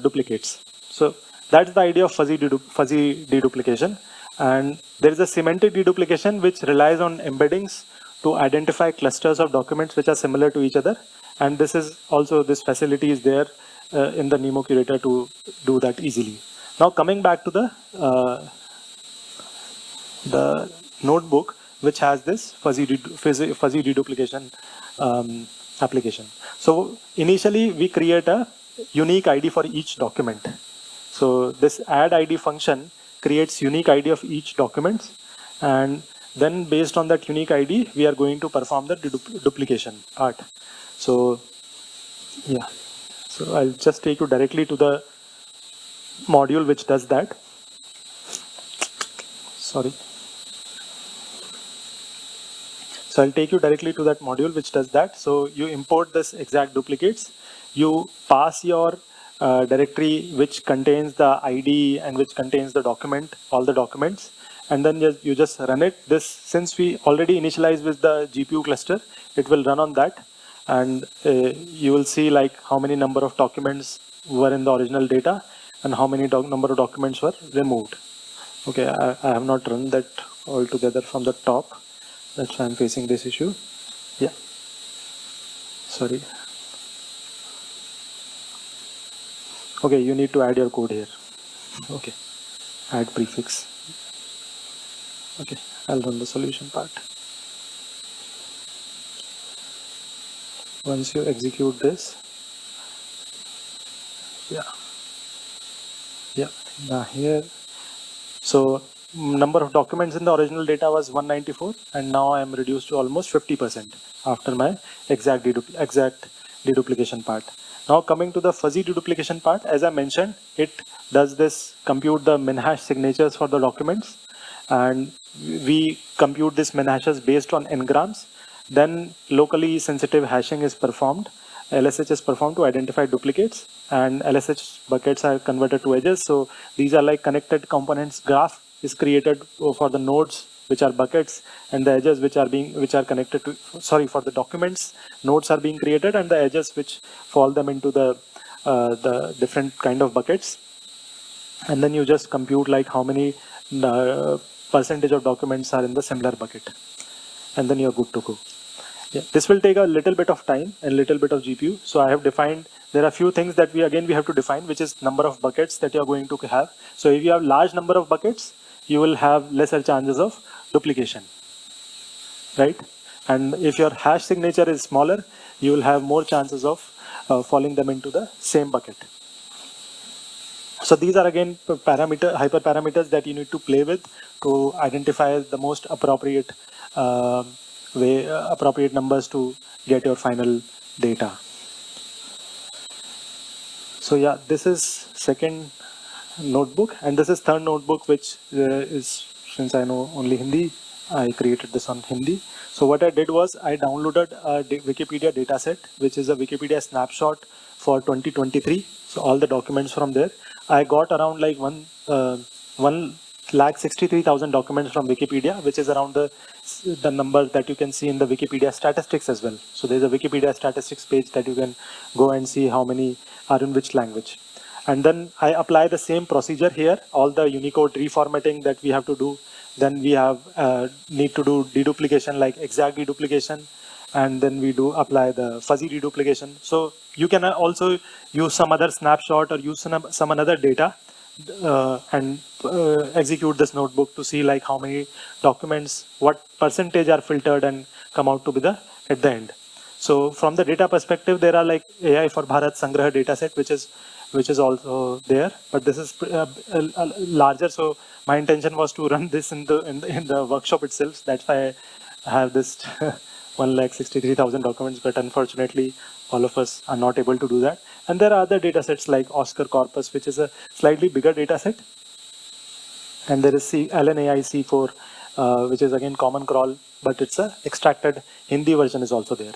duplicates. So that's the idea of fuzzy deduplication. And there is a semantic deduplication which relies on embeddings to identify clusters of documents which are similar to each other. And this facility is there in the Nemo curator to do that easily. Now coming back to the notebook, which has this fuzzy deduplication application. So initially we create a unique ID for each document. So this add ID function creates unique ID of each document, and then based on that unique ID, we are going to perform the duplication part. So yeah, so I'll just take you directly to the module which does that. Sorry. So I'll take you directly to that module which does that. So you import this exact duplicates. You pass your directory which contains the ID and which contains the document, all the documents, and then you just run it. This, since we already initialized with the GPU cluster, it will run on that, and you will see like how many number of documents were in the original data and how many number of documents were removed. Okay, I have not run that all together from the top. That's why I'm facing this issue. Yeah. Sorry. Okay, you need to add your code here. Okay. Add prefix. Okay, I'll run the solution part. Once you execute this, now here, so number of documents in the original data was 194, and now I am reduced to almost 50% after my exact deduplication part. Now coming to the fuzzy deduplication part, as I mentioned, it does this compute the min hash signatures for the documents, and we compute this min hashes based on n-grams. Then locally sensitive hashing is performed. LSH is performed to identify duplicates, and LSH buckets are converted to edges. So these are like connected components. Graph is created for the nodes which are buckets, and the edges which are connected to, for the documents, nodes are being created, and the edges which fall them into the different kind of buckets. And then you just compute like how many percentage of documents are in the similar bucket, and then you're good to go. Yeah, this will take a little bit of time and little bit of GPU. So I have defined, there are a few things that we have to define, which is number of buckets that you're going to have. So if you have large number of buckets, you will have lesser chances of duplication, right? And if your hash signature is smaller, you will have more chances of falling them into the same bucket. So these are again hyperparameters that you need to play with to identify the most appropriate appropriate numbers to get your final data. So yeah, this is second notebook, and this is third notebook, which is, since I know only Hindi, I created this on Hindi. So what I did was I downloaded a Wikipedia dataset, which is a Wikipedia snapshot for 2023. So all the documents from there. I got around like 1,63,000 documents from Wikipedia, which is around the number that you can see in the Wikipedia statistics as well. So there's a Wikipedia statistics page that you can go and see how many are in which language. And then I apply the same procedure here, all the Unicode reformatting that we have to do. Then we have need to do deduplication, like exact deduplication, and then we do apply the fuzzy deduplication. So you can also use some other snapshot or use some another data and execute this notebook to see like how many documents, what percentage are filtered and come out to be the at the end. So from the data perspective, there are like AI for Bharat Sangraha dataset, which is also there, but this is larger. So my intention was to run this in the workshop itself. That's why I have this 1,63,000 documents, but unfortunately, all of us are not able to do that. And there are other datasets like Oscar Corpus, which is a slightly bigger dataset. And there is LNAI C4, which is again common crawl, but it's a extracted Hindi version is also there.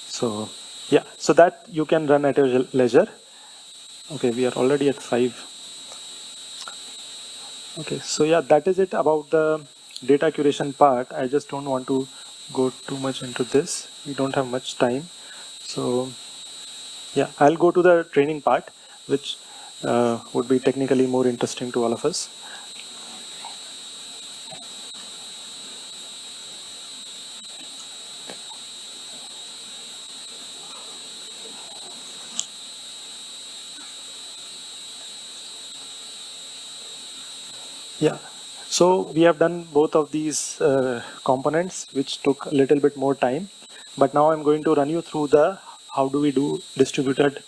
So yeah, so that you can run at your leisure. Okay, we are already at 5. Okay, so yeah, that is it about the data curation part. I just don't want to go too much into this. We don't have much time. So yeah, I'll go to the training part, which would be technically more interesting to all of us. Yeah, so we have done both of these components, which took a little bit more time. But now I'm going to run you through the how do we do distributed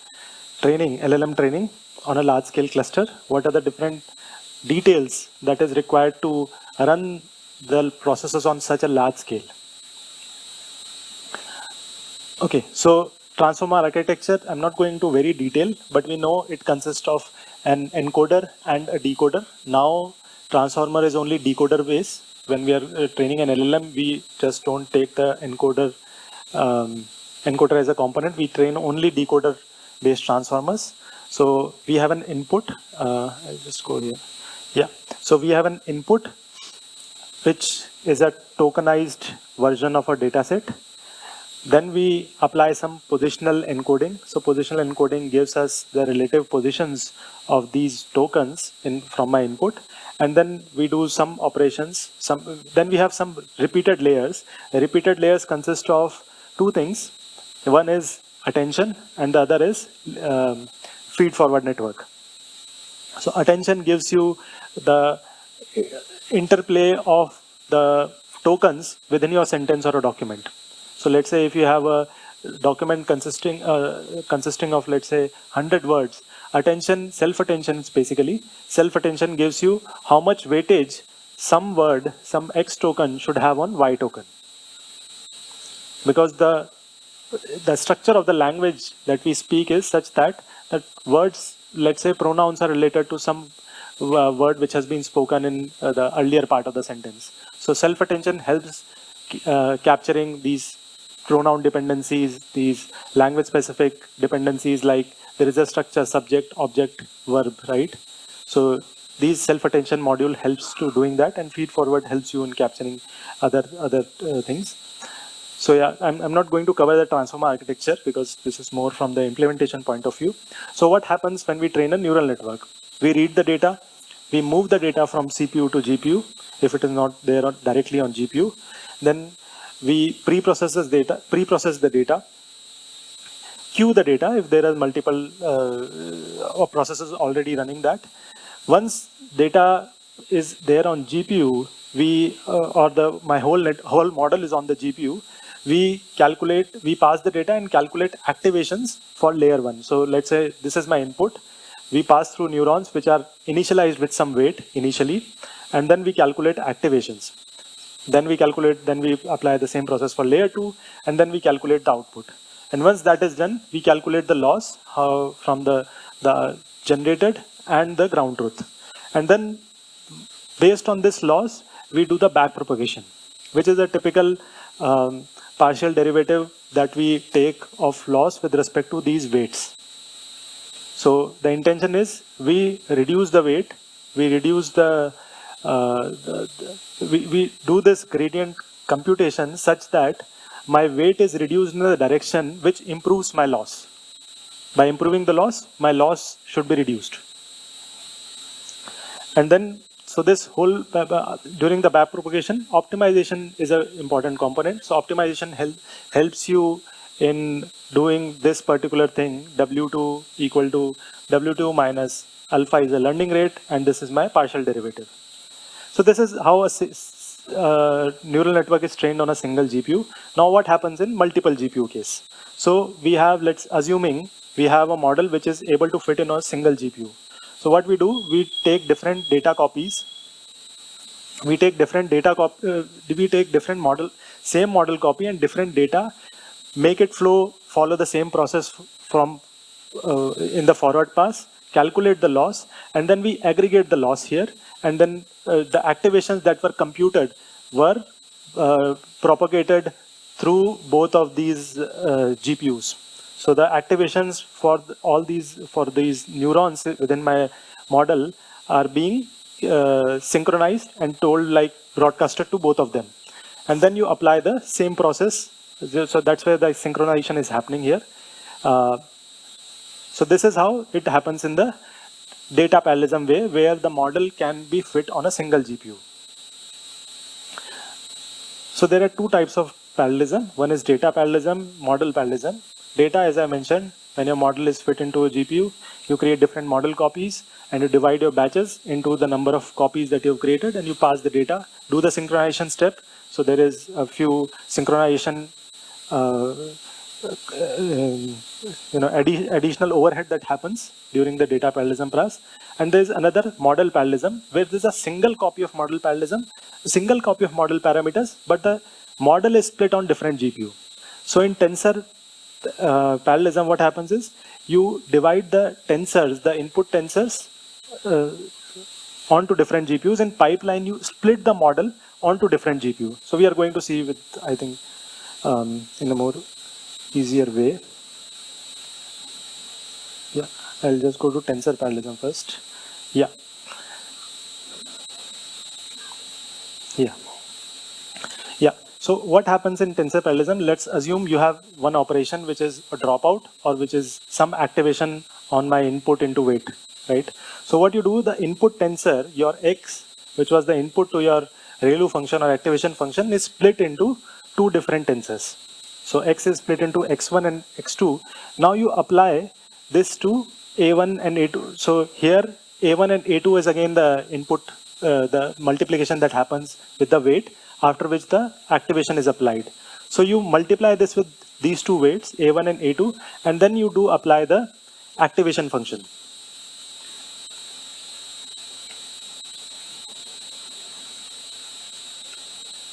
training, LLM training on a large scale cluster. What are the different details that is required to run the processes on such a large scale? Okay, so transformer architecture, I'm not going into very detail, but we know it consists of an encoder and a decoder. Now, transformer is only decoder based. When we are training an LLM, we just don't take the encoder as a component. We train only decoder based transformers. So we have an input. I'll just go here. Yeah, so we have an input, which is a tokenized version of a dataset. Then we apply some positional encoding. So positional encoding gives us the relative positions of these tokens from my input. And then we do some operations. Then we have some repeated layers. The repeated layers consist of two things. One is attention and the other is feed forward network. So attention gives you the interplay of the tokens within your sentence or a document. So let's say if you have a document consisting of, let's say, 100 words, attention, self-attention is basically, self-attention gives you how much weightage some word, some X token should have on Y token. Because the structure of the language that we speak is such that words, let's say pronouns are related to some word which has been spoken in the earlier part of the sentence. So self-attention helps capturing these pronoun dependencies, these language-specific dependencies, like there is a structure, subject, object, verb, right? So these self-attention module helps to doing that, and feed forward helps you in capturing other things. So yeah, I'm not going to cover the transformer architecture because this is more from the implementation point of view. So what happens when we train a neural network? We read the data, we move the data from CPU to GPU if it is not there directly on GPU. Then we pre-process the data, queue the data if there are multiple processes already running that. Once data is there on GPU, my whole model is on the GPU. We pass the data and calculate activations for layer 1. So let's say this is my input. We pass through neurons which are initialized with some weight initially, and then we calculate activations. Then we apply the same process for layer 2, and then we calculate the output. And once that is done, we calculate the loss from the generated and the ground truth. And then based on this loss, we do the back propagation, which is a typical partial derivative that we take of loss with respect to these weights. So the intention is we reduce the weight, we reduce we do this gradient computation such that my weight is reduced in the direction which improves my loss. By improving the loss, my loss should be reduced. And then, so this whole, during the backpropagation, optimization is an important component. So optimization helps you in doing this particular thing, W2 equal to W2 minus alpha is the learning rate, and this is my partial derivative. So this is how a neural network is trained on a single GPU. Now what happens in multiple GPU case? So we have, let's assuming we have a model which is able to fit in a single GPU. So what we do, we take different data copies. We take different model, same model copy and different data, make it follow the same process from in the forward pass, calculate the loss, and then we aggregate the loss here. And then the activations that were computed were propagated through both of these GPUs. So the activations for these neurons within my model are being synchronized and told, like broadcasted to both of them. And then you apply the same process. So that's where the synchronization is happening here. So this is how it happens in the data parallelism way, where the model can be fit on a single GPU. So there are two types of parallelism. One is data parallelism, model parallelism. Data, as I mentioned, when your model is fit into a GPU, you create different model copies and you divide your batches into the number of copies that you've created, and you pass the data, do the synchronization step. So there is a few synchronization additional overhead that happens during the data parallelism process. And there's another model parallelism where there's a single copy of model parallelism, a single copy of model parameters, but the model is split on different GPU. So in tensor parallelism, what happens is you divide the tensors, the input tensors onto different GPUs. In pipeline, you split the model onto different GPU. So we are going to see with, I think, in a more easier way. Yeah, I'll just go to tensor parallelism first. Yeah. So what happens in tensor parallelism? Let's assume you have one operation which is a dropout, or which is some activation on my input into weight, right? So what you do, the input tensor, your x, which was the input to your ReLU function or activation function, is split into two different tensors. So x is split into x1 and x2. Now you apply this to a1 and a2. So here a1 and a2 is again the input, the multiplication that happens with the weight, after which the activation is applied. So you multiply this with these two weights, a1 and a2, and then you do apply the activation function.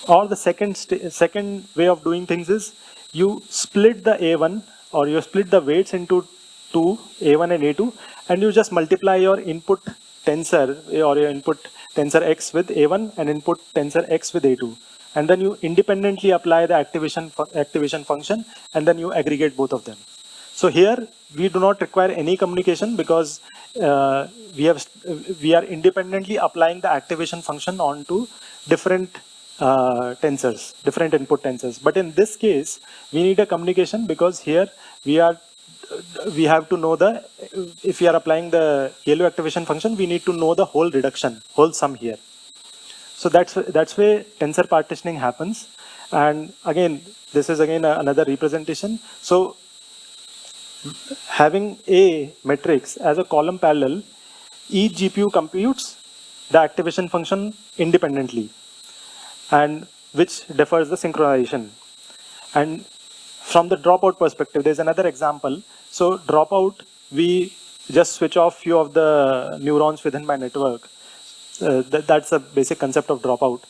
Or the second way of doing things is you split the a1, or you split the weights into two, a1 and a2, and you just multiply your input tensor or your input tensor x with a1 and input tensor x with a2, and then you independently apply the activation function, and then you aggregate both of them. So here we do not require any communication, because we are independently applying the activation function onto different tensors, different input tensors. But in this case, we need a communication, because here we have to know if we are applying the ReLU activation function, we need to know the whole reduction, whole sum here. So that's where tensor partitioning happens. And again, this is again another representation. So having a matrix as a column parallel, each GPU computes the activation function independently, and which defers the synchronization. And from the dropout perspective, there's another example. So dropout, we just switch off few of the neurons within my network. That's a basic concept of dropout.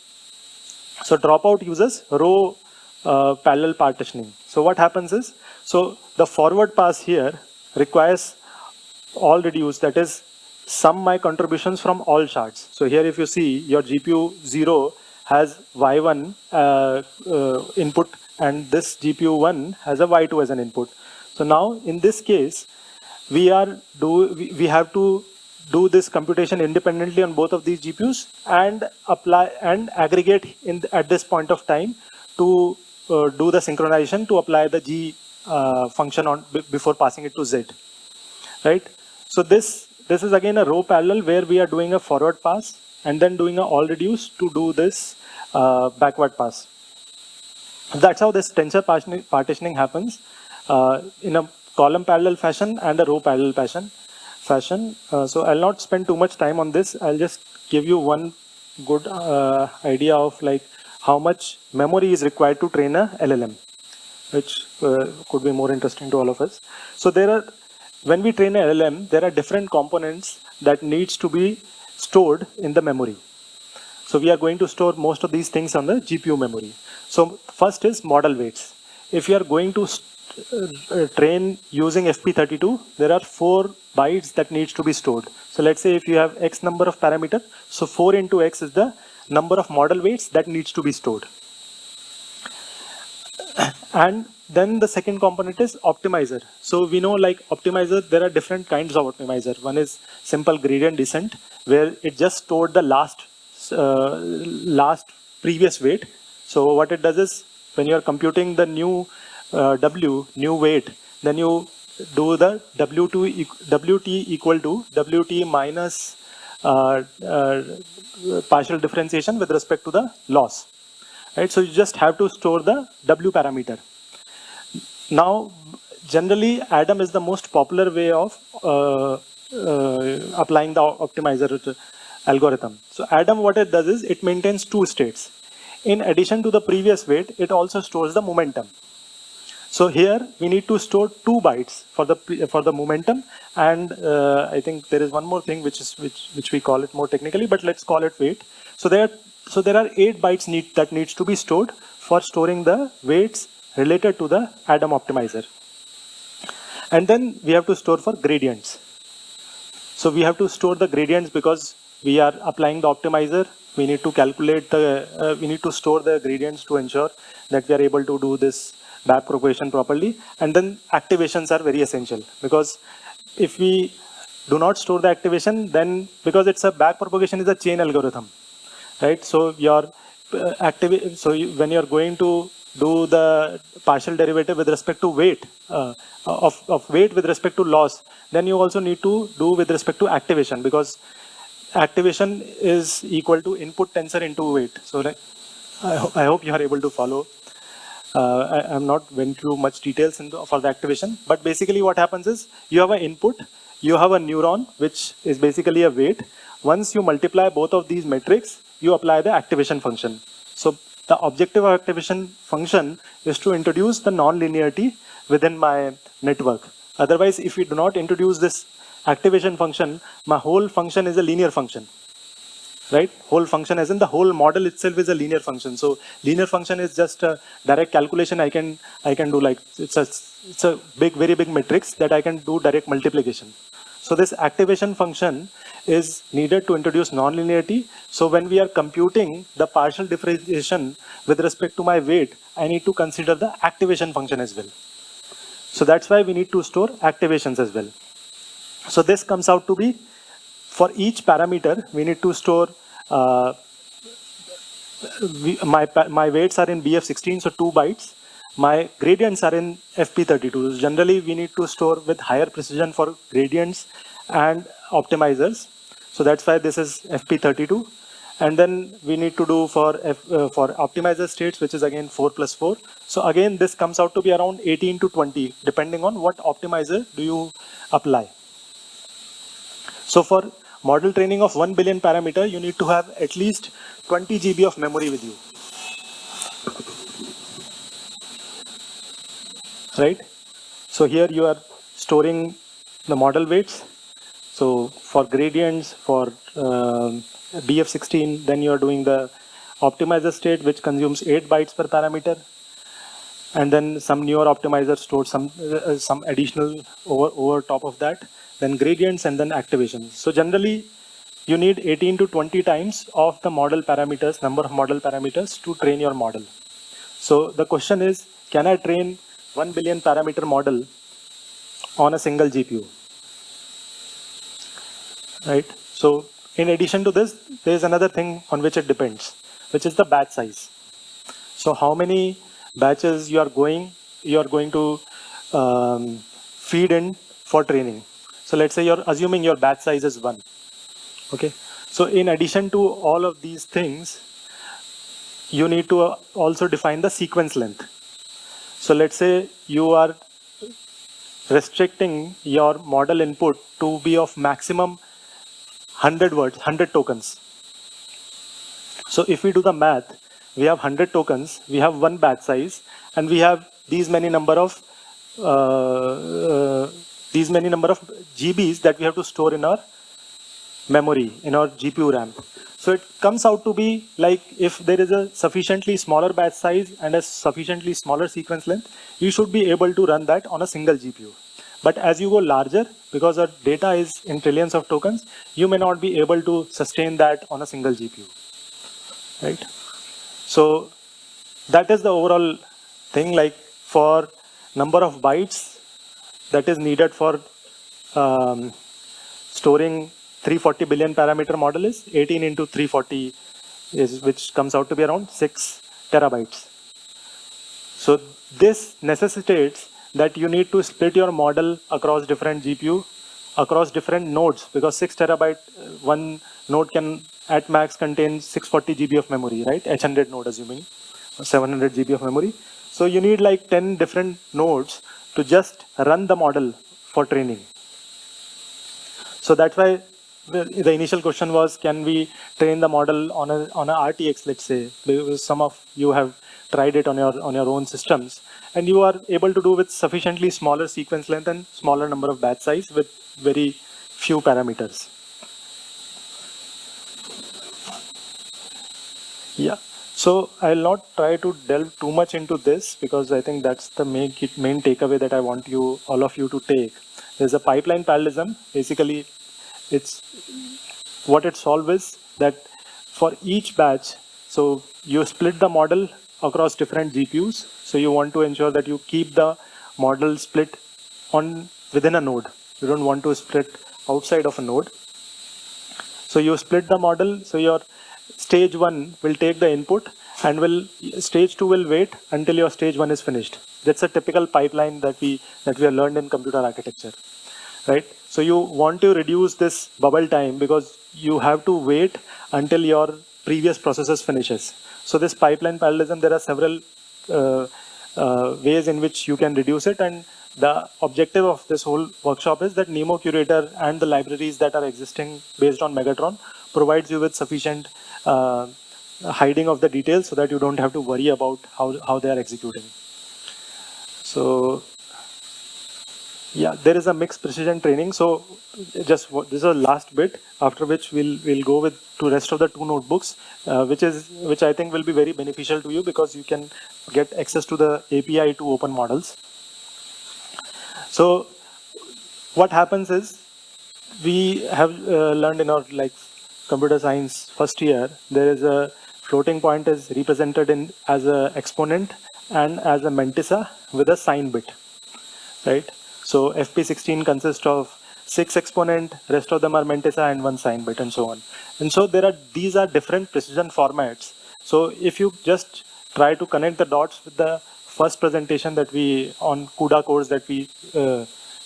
So dropout uses row parallel partitioning. So what happens is, so the forward pass here requires all reduce, that is sum my contributions from all shards. So here if you see, your GPU 0 has Y1 input, and this GPU1 has a Y2 as an input. So now in this case, we have to do this computation independently on both of these GPUs and apply and aggregate at this point of time to do the synchronization to apply the G function on before passing it to Z, right? So this is again a row parallel where we are doing a forward pass and then doing a all reduce to do this backward pass. That's how this tensor partitioning happens in a column parallel fashion and a row parallel fashion. So I'll not spend too much time on this. I'll just give you one good idea of like how much memory is required to train a LLM, which could be more interesting to all of us. So when we train a LLM, there are different components that needs to be stored in the memory. So we are going to store most of these things on the GPU memory. So first is model weights. If you are going to train using FP32, there are 4 bytes that needs to be stored. So let's say if you have X number of parameter, so 4 into X is the number of model weights that needs to be stored. And then the second component is optimizer. So we know like optimizer, there are different kinds of optimizer. One is simple gradient descent, where it just stored the last previous weight. So what it does is when you are computing the new new weight, then you do the WT equal to WT minus partial differentiation with respect to the loss. Right, so you just have to store the W parameter. Now, generally, Adam is the most popular way of applying the optimizer algorithm. So Adam, what it does is it maintains 2 states. In addition to the previous weight, it also stores the momentum. So here we need to store 2 bytes for the momentum, and I think there is one more thing which we call it more technically, but let's call it weight. So there are 8 bytes that needs to be stored for storing the weights related to the Adam optimizer. And then we have to store for gradients. So we have to store the gradients because we are applying the optimizer. We need to calculate we need to store the gradients to ensure that we are able to do this back propagation properly. And then activations are very essential, because if we do not store the activation, then because it's a back propagation is a chain algorithm, right? So when you're going to do the partial derivative with respect to weight of weight with respect to loss, then you also need to do with respect to activation, because activation is equal to input tensor into weight. So I hope you are able to follow. I'm not went through much details for the activation, but basically what happens is you have an input, you have a neuron, which is basically a weight. Once you multiply both of these metrics, you apply the activation function. So the objective of activation function is to introduce the non-linearity within my network. Otherwise, if we do not introduce this activation function, my whole function is a linear function. Right? Whole function as in the whole model itself is a linear function. So linear function is just a direct calculation I can do, like it's a very big matrix that I can do direct multiplication. So this activation function is needed to introduce non-linearity. So when we are computing the partial differentiation with respect to my weight, I need to consider the activation function as well. So that's why we need to store activations as well. So this comes out to be, for each parameter, we need to store, my weights are in BF16, so 2 bytes. My gradients are in FP32. Generally, we need to store with higher precision for gradients and optimizers. So that's why this is FP32. And then we need to do for optimizer states, which is again 4 plus 4. So again, this comes out to be around 18 to 20, depending on what optimizer do you apply. So for model training of 1 billion parameter, you need to have at least 20 GB of memory with you. Right? So here you are storing the model weights. So for gradients, for BF16, then you are doing the optimizer state, which consumes 8 bytes per parameter. And then some newer optimizer stores some additional over top of that. Then gradients and then activations. So generally, you need 18 to 20 times of the model parameters, number of model parameters to train your model. So the question is, can I train 1 billion parameter model on a single GPU? Right? So in addition to this, there is another thing on which it depends, which is the batch size. So how many batches you are going to feed in for training. So let's say you're assuming your batch size is 1. Okay. So in addition to all of these things, you need to also define the sequence length. So let's say you are restricting your model input to be of maximum 100 words, 100 tokens. So if we do the math, we have 100 tokens, we have one batch size, and we have these many number of GBs that we have to store in our memory, in our GPU RAM. So it comes out to be like, if there is a sufficiently smaller batch size and a sufficiently smaller sequence length, you should be able to run that on a single GPU. But as you go larger, because our data is in trillions of tokens, you may not be able to sustain that on a single GPU. Right? So that is the overall thing. Like, for number of bytes that is needed for storing 340 billion parameter model is 18 into 340 which comes out to be around 6 terabytes. So this necessitates that you need to split your model across different GPU, across different nodes, because 6 terabyte, one node can at max contain 640 GB of memory, right? H100 node assuming 700 GB of memory. So you need like 10 different nodes to just run the model for training. So that's why the initial question was, can we train the model on a RTX, let's say, because some of you have tried it on your own systems, and you are able to do with sufficiently smaller sequence length and smaller number of batch size with very few parameters. Yeah. So I'll not try to delve too much into this, because I think that's the main takeaway that I want all of you to take. There's a pipeline parallelism. Basically, what it solves is that for each batch, so you split the model across different GPUs. So you want to ensure that you keep the model split within a node. You don't want to split outside of a node. So you split the model. So your stage 1 will take the input, and stage 2 will wait until your stage 1 is finished. That's a typical pipeline that we have learned in computer architecture, right? So you want to reduce this bubble time, because you have to wait until your previous processes finishes. So this pipeline parallelism, there are several ways in which you can reduce it, and the objective of this whole workshop is that Nemo Curator and the libraries that are existing based on Megatron provides you with sufficient hiding of the details, so that you don't have to worry about how they are executing. So yeah, there is a mixed precision training. So this is a last bit, after which we'll go to rest of the 2 notebooks, which I think will be very beneficial to you, because you can get access to the API to open models. So what happens is, we have learned in our computer science first year, there is a floating point is represented as an exponent and as a mantissa with a sign bit, right? So FP16 consists of 6 exponent, rest of them are mantissa, and 1 sign bit, and so on. And so these are different precision formats. So if you just try to connect the dots with the first presentation that on CUDA course that we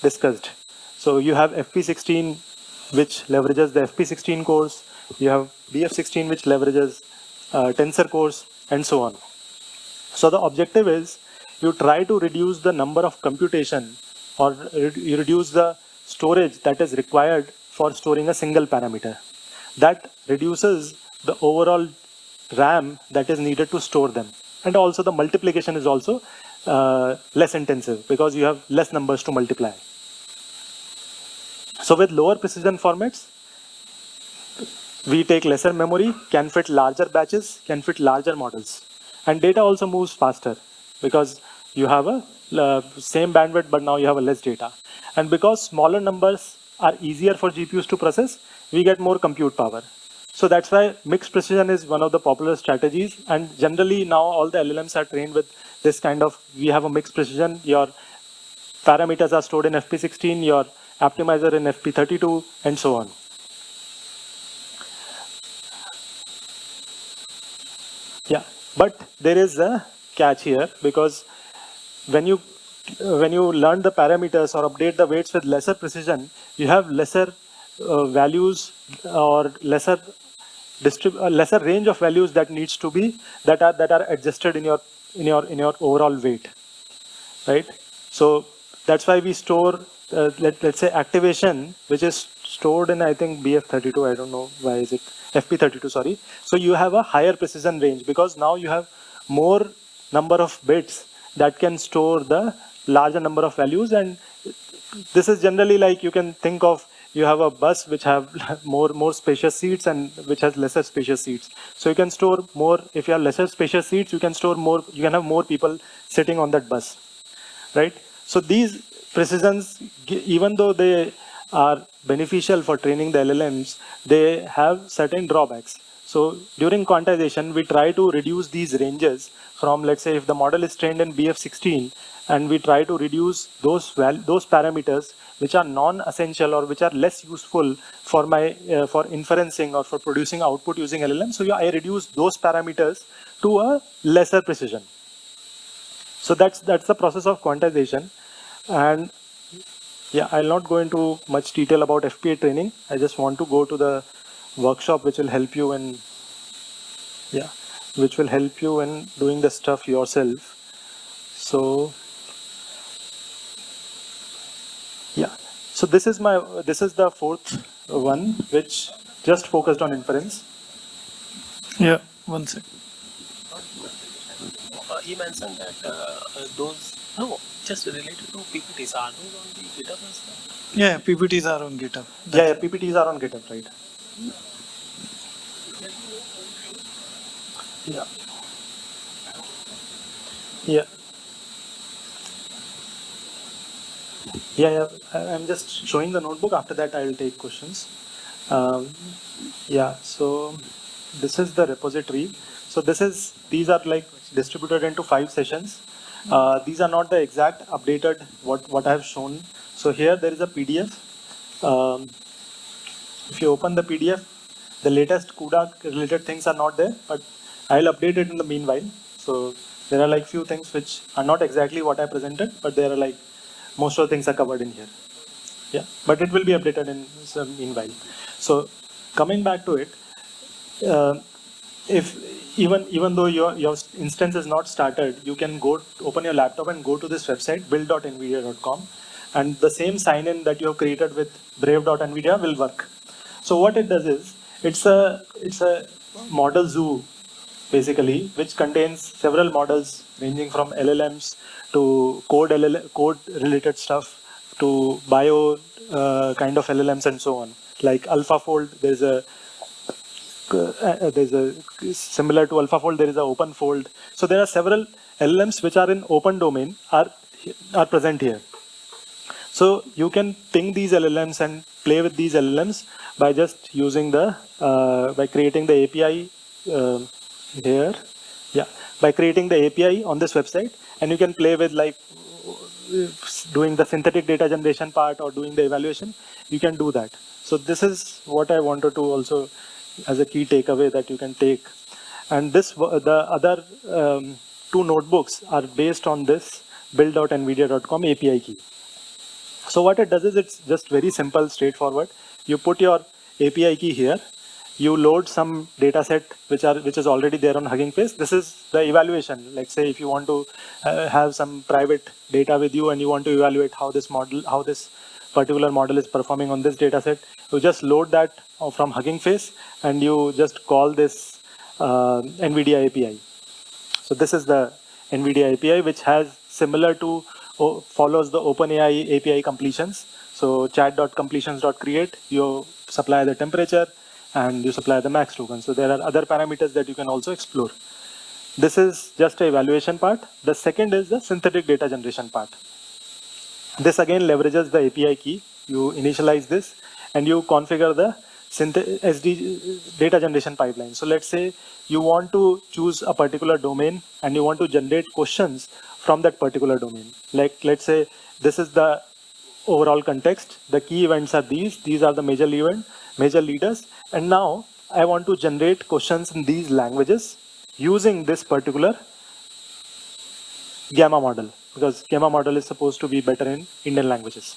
discussed. So you have FP16, which leverages the FP16 course. You have BF16, which leverages tensor course, and so on. So the objective is, you try to reduce the number of computation, or you reduce the storage that is required for storing a single parameter. That reduces the overall RAM that is needed to store them. And also the multiplication is also less intensive, because you have less numbers to multiply. So with lower precision formats, we take lesser memory, can fit larger batches, can fit larger models. And data also moves faster, because you have a same bandwidth, but now you have a less data. And because smaller numbers are easier for GPUs to process, we get more compute power. So that's why mixed precision is one of the popular strategies. And generally now all the LLMs are trained with this kind of, we have a mixed precision. Your parameters are stored in FP16, your optimizer in FP32, and so on. Yeah, but there is a catch here, because when you learn the parameters or update the weights with lesser precision, you have lesser values or lesser range of values that needs to be that are adjusted in your overall weight, right? So that's why we store let's say activation, which is stored in I think BF32. I don't know why is it FP32. Sorry. So you have a higher precision range because now you have more number of bits that can store the larger number of values. And this is generally like you can think of, you have a bus which have more spacious seats and which has lesser spacious seats. So you can store more. If you have lesser spacious seats, you can store more. You can have more people sitting on that bus, right? So these precisions, even though they are beneficial for training the LLMs, they have certain drawbacks. So during quantization, we try to reduce these ranges from, let's say, if the model is trained in BF16, and we try to reduce those parameters which are non-essential or which are less useful for my for inferencing or for producing output using LLM. So I reduce those parameters to a lesser precision. So that's the process of quantization. And yeah, I'll not go into much detail about FPA training. I just want to go to the workshop which will help you in doing the stuff yourself. So yeah, so this is the fourth one, which just focused on inference. Yeah, one sec. He mentioned that just related to PPTs. Are those on the GitHub as well? Yeah, PPTs are on GitHub. Yeah, PPTs are on GitHub, right? Yeah. Yeah. Yeah. I'm just showing the notebook. After that, I'll take questions. Yeah. So this is the repository. So these are like distributed into 5 sessions. These are not the exact updated what I have shown. So here there is a PDF. If you open the PDF, the latest CUDA related things are not there, but I'll update it in the meanwhile. So there are like few things which are not exactly what I presented, but there are like most of the things are covered in here. Yeah, but it will be updated in some meanwhile. So coming back to it, if even though your instance is not started, you can open your laptop and go to this website build.nvidia.com, and the same sign-in that you have created with brave.nvidia will work. So what it does is it's a model zoo basically, which contains several models ranging from LLMs to code related stuff to bio kind of LLMs and so on. Like AlphaFold, there's a similar to AlphaFold, there is a OpenFold. So there are several LLMs which are in open domain are present here. So you can ping these LLMs and play with these LLMs by just using by creating the API here. Yeah, by creating the API on this website, and you can play with like doing the synthetic data generation part or doing the evaluation. You can do that. So this is what I wanted to also as a key takeaway that you can take. And the other 2 notebooks are based on this build.nvidia.com API key. So what it does is it's just very simple, straightforward. You put your API key here. You load some data set which is already there on Hugging Face. This is the evaluation. Like say if you want to have some private data with you and you want to evaluate how this particular model is performing on this data set, you just load that from Hugging Face and you just call this NVIDIA API. So this is the NVIDIA API, which has similar to follows the OpenAI API completions. So chat.completions.create, you supply the temperature and you supply the max token. So there are other parameters that you can also explore. This is just an evaluation part. The second is the synthetic data generation part. This again leverages the API key You initialize this and you configure the SD data generation pipeline. So let's say you want to choose a particular domain and you want to generate questions from that particular domain. Like let's say this is the overall context. The key events are these. These are the major leaders. And now I want to generate questions in these languages using this particular gamma model, because gamma model is supposed to be better in Indian languages.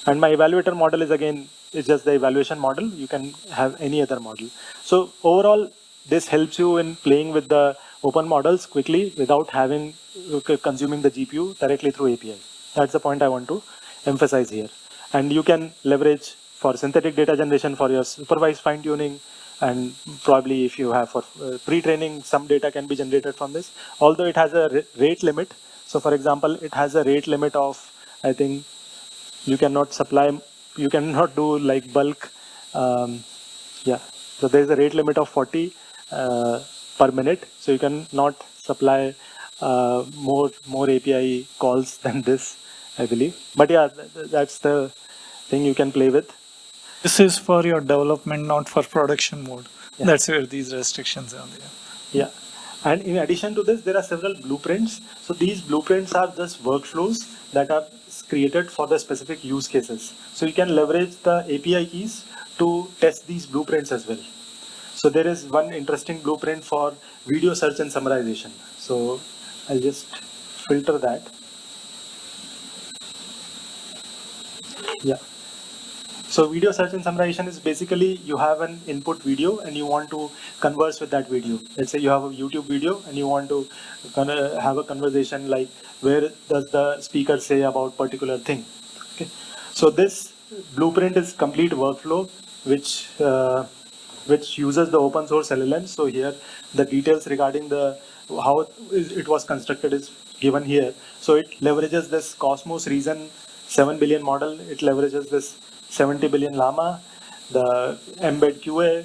And my evaluator model is again, it's just the evaluation model. You can have any other model. So overall, this helps you in playing with the open models quickly without having consuming the GPU directly through API. That's the point I want to emphasize here. And you can leverage for synthetic data generation for your supervised fine tuning, and probably if you have for pre-training, some data can be generated from this. Although it has a rate limit. So for example, it has a rate limit of, I think, you cannot do like bulk. Yeah, so there is a rate limit of 40 per minute. So you cannot supply more API calls than this, I believe. But yeah, that's the thing you can play with. This is for your development, not for production mode. Yeah. That's where these restrictions are there. Yeah. And in addition to this, there are several blueprints. So these blueprints are just workflows that are created for the specific use cases. So you can leverage the API keys to test these blueprints as well. So there is one interesting blueprint for video search and summarization. So I'll just filter that. Yeah. So video search and summarization is basically you have an input video and you want to converse with that video. Let's say you have a YouTube video and you want to have a conversation like, where does the speaker say about particular thing? Okay. So this blueprint is complete workflow which uses the open source LLM. So here the details regarding the how it was constructed is given here. So it leverages this Cosmos Reason 7 billion model. It leverages this 70 billion llama, the embed QA,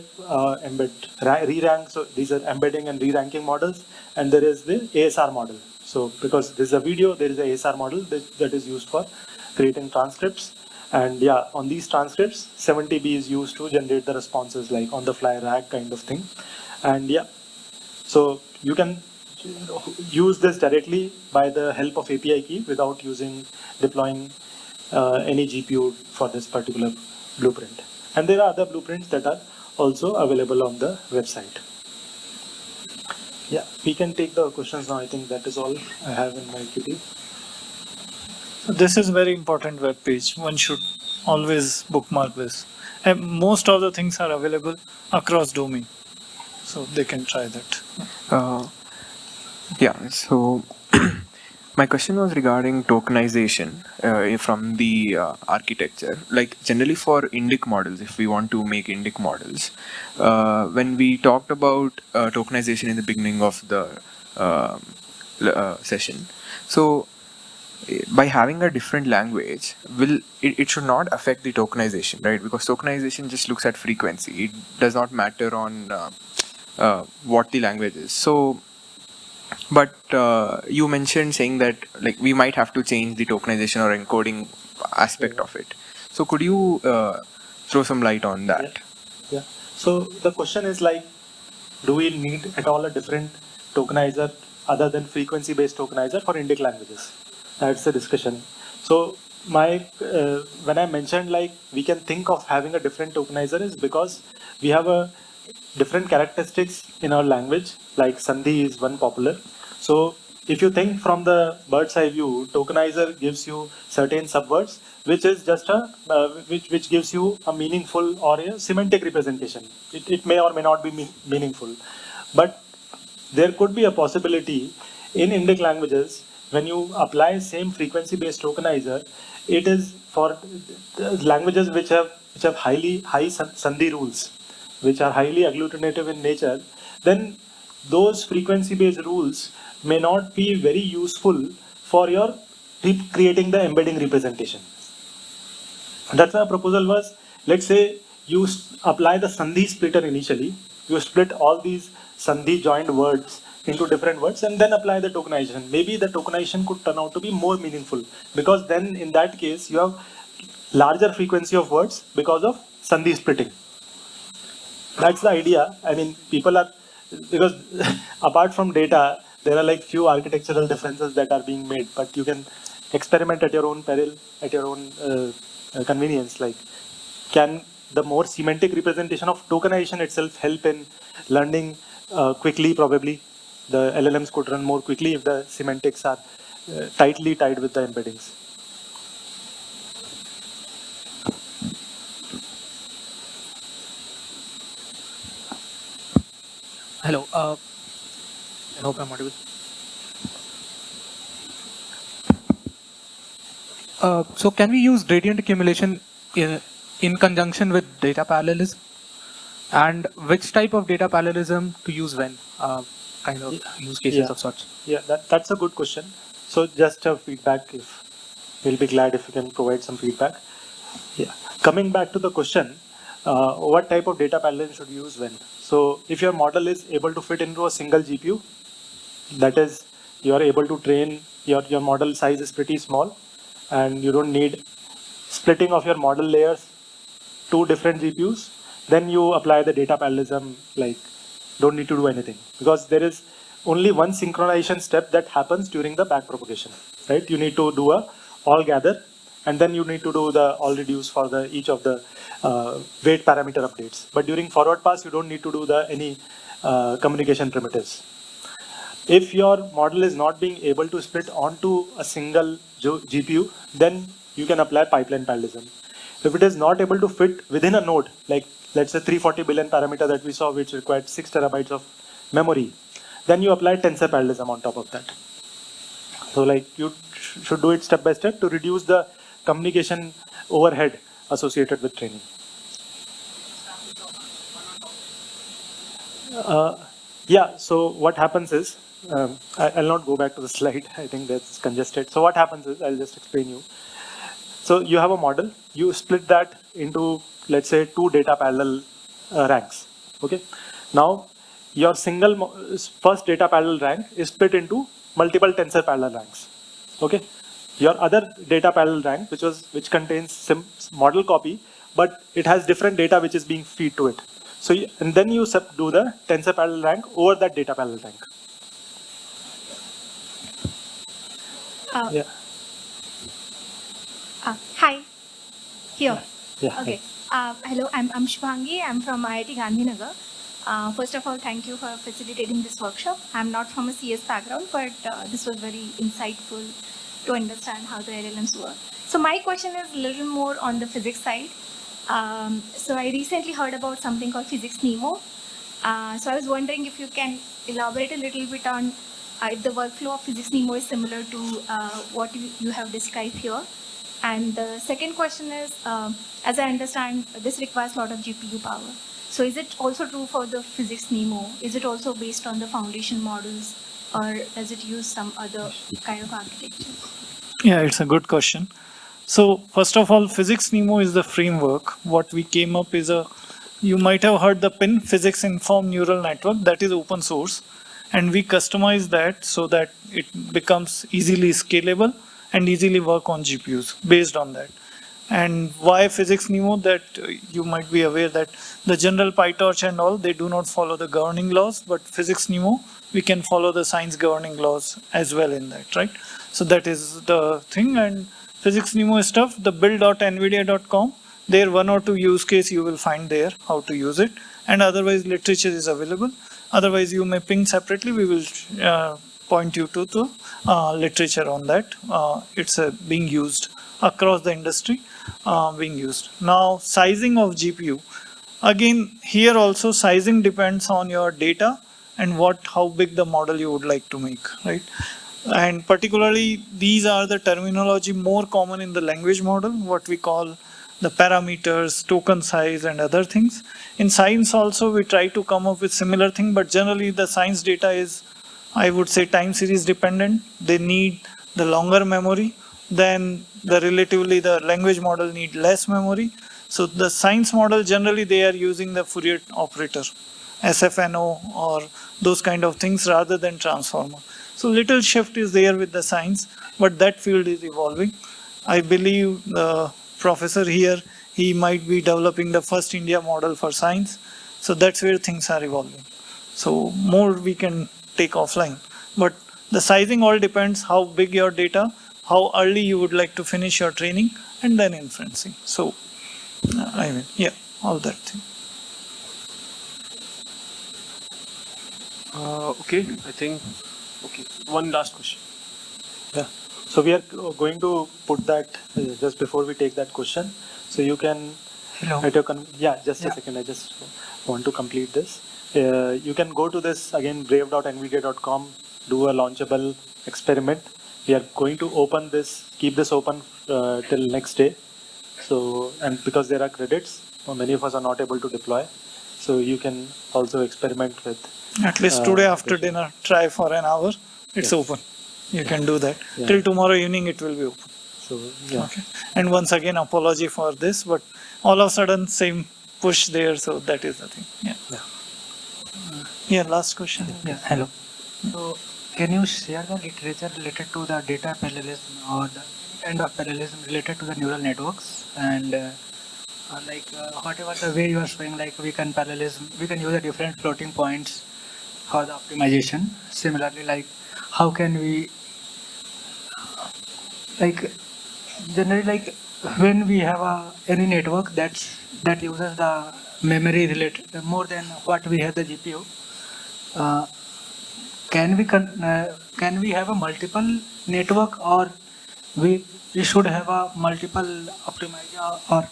embed re-rank. So these are embedding and re-ranking models. And there is the ASR model. So because this is a video, there is a ASR model that is used for creating transcripts. And yeah, on these transcripts, 70B is used to generate the responses like on the fly RAG kind of thing. And yeah, so you can use this directly by the help of API key without deploying any GPU for this particular blueprint. And there are other blueprints that are also available on the website. Yeah, we can take the questions now. I think that is all I have in my QT. So this is very important web page. One should always bookmark this. And most of the things are available across domain, so they can try that. Yeah, so my question was regarding tokenization from the architecture. Like generally for indic models, if we want to make indic models, when we talked about tokenization in the beginning of the session, so by having a different language, it should not affect the tokenization, right? Because tokenization just looks at frequency. It does not matter on what the language is. So, but you mentioned saying that like we might have to change the tokenization or encoding aspect of it. So could you throw some light on that? Yeah. So the question is like, do we need at all a different tokenizer other than frequency-based tokenizer for indic languages? That's the discussion. So when I mentioned like we can think of having a different tokenizer is because we have a different characteristics in our language, like Sandhi is one popular. So if you think from the bird's eye view, tokenizer gives you certain subwords, which is just which gives you a meaningful or a semantic representation. It may or may not be meaningful, but there could be a possibility in indic languages when you apply same frequency-based tokenizer. It is for languages which have high Sandhi rules, which are highly agglutinative in nature. Then those frequency-based rules may not be very useful for your creating the embedding representation. That's why our proposal was, let's say you apply the Sandhi splitter initially, you split all these Sandhi joined words into different words and then apply the tokenization. Maybe the tokenization could turn out to be more meaningful, because then in that case you have larger frequency of words because of Sandhi splitting. That's the idea. I mean, people are, because apart from data, there are like few architectural differences that are being made, but you can experiment at your own peril, at your own convenience. Like, can the more semantic representation of tokenization itself help in learning quickly? Probably the LLMs could run more quickly if the semantics are tightly tied with the embeddings. Hello. I hope I'm audible. So can we use gradient accumulation in conjunction with data parallelism? And which type of data parallelism to use when? Kind of use cases Yeah. of sorts. Yeah, that's a good question. So just a feedback, if we'll be glad if you can provide some feedback. Yeah. Coming back to the question, what type of data parallelism should you use when? So if your model is able to fit into a single GPU, that is, you are able to train, your model size is pretty small, and you don't need splitting of your model layers to different GPUs, then you apply the data parallelism, like don't need to do anything, because there is only one synchronization step that happens during the backpropagation, right? You need to do a all gather, and then you need to do the all reduce for the each of the weight parameter updates. But during forward pass, you don't need to do the any communication primitives. If your model is not being able to split onto a single GPU, then you can apply pipeline parallelism. If it is not able to fit within a node, like let's say 340 billion parameter that we saw, which required 6 terabytes of memory, then you apply tensor parallelism on top of that. So like you should do it step by step to reduce the communication overhead associated with training. Yeah, so what happens is, I'll not go back to the slide, I think that's congested. So what happens is, I'll just explain you. So you have a model, you split that into, let's say, 2 data parallel ranks, okay? Now, your first data parallel rank is split into multiple tensor parallel ranks, okay? Your other data parallel rank, which contains model copy, but it has different data which is being fed to it. So, and then you do the tensor parallel rank over that data parallel rank. Yeah. Hi. Here. Yeah. Okay. Hello, I'm Shubhangi. I'm from IIT Gandhinagar. First of all, thank you for facilitating this workshop. I'm not from a CS background, but this was very insightful to understand how the LLMs work. So my question is a little more on the physics side. So I recently heard about something called Physics Nemo. So I was wondering if you can elaborate a little bit on if the workflow of Physics Nemo is similar to what you have described here. And the second question is, as I understand, this requires a lot of GPU power. So is it also true for the Physics Nemo? Is it also based on the foundation models, or does it use some other kind of architecture? Yeah, it's a good question. So first of all, Physics Nemo is the framework. What we came up is you might have heard the PIN, Physics Informed Neural Network, that is open source. And we customize that so that it becomes easily scalable and easily work on GPUs based on that. And why Physics Nemo? That you might be aware that the general PyTorch and all, they do not follow the governing laws, but Physics Nemo, we can follow the science governing laws as well in that, right? So that is the thing. And Physics Nemo stuff, the build.nvidia.com, there 1 or 2 use case you will find there how to use it, and otherwise literature is available. Otherwise you may ping separately, we will point you to the literature on that. It's being used across the industry, being used. Now sizing of GPU, again here also sizing depends on your data and how big the model you would like to make, right? And particularly these are the terminology more common in the language model, what we call the parameters, token size and other things. In science also we try to come up with similar thing, but generally the science data is, I would say, time series dependent. They need the longer memory than the language model need less memory. So the science model generally they are using the Fourier operator, SFNO or those kind of things rather than transformer. So little shift is there with the science, but that field is evolving. I believe the professor here, he might be developing the first India model for science. So that's where things are evolving. So more we can take offline. But the sizing all depends how big your data, how early you would like to finish your training, and then inferencing. So, all that thing. Okay, I think, okay, one last question. Yeah. So we are going to put that just before we take that question. So you can. Hello. Just a second. I just want to complete this. You can go to this again, brave.nvidia.com, do a launchable experiment. We are going to open this, keep this open till next day. So, and because there are credits, many of us are not able to deploy. So you can also experiment with. At least today after dinner, try for an hour. It's open. You can do that. Yeah. Till tomorrow evening, it will be open. So, yeah. Okay. And once again, apology for this, but all of a sudden, same push there. So that is the thing. Yeah. Last question. Yeah, hello. So, can you share the literature related to the data parallelism or the kind of parallelism related to the neural networks? And whatever the way you are showing, like we can use the different floating points for the optimization. Similarly, like how can we, generally, like when we have any network that uses the memory related more than what we have the GPU. Can we have a multiple network, or we should have a multiple optimizer, or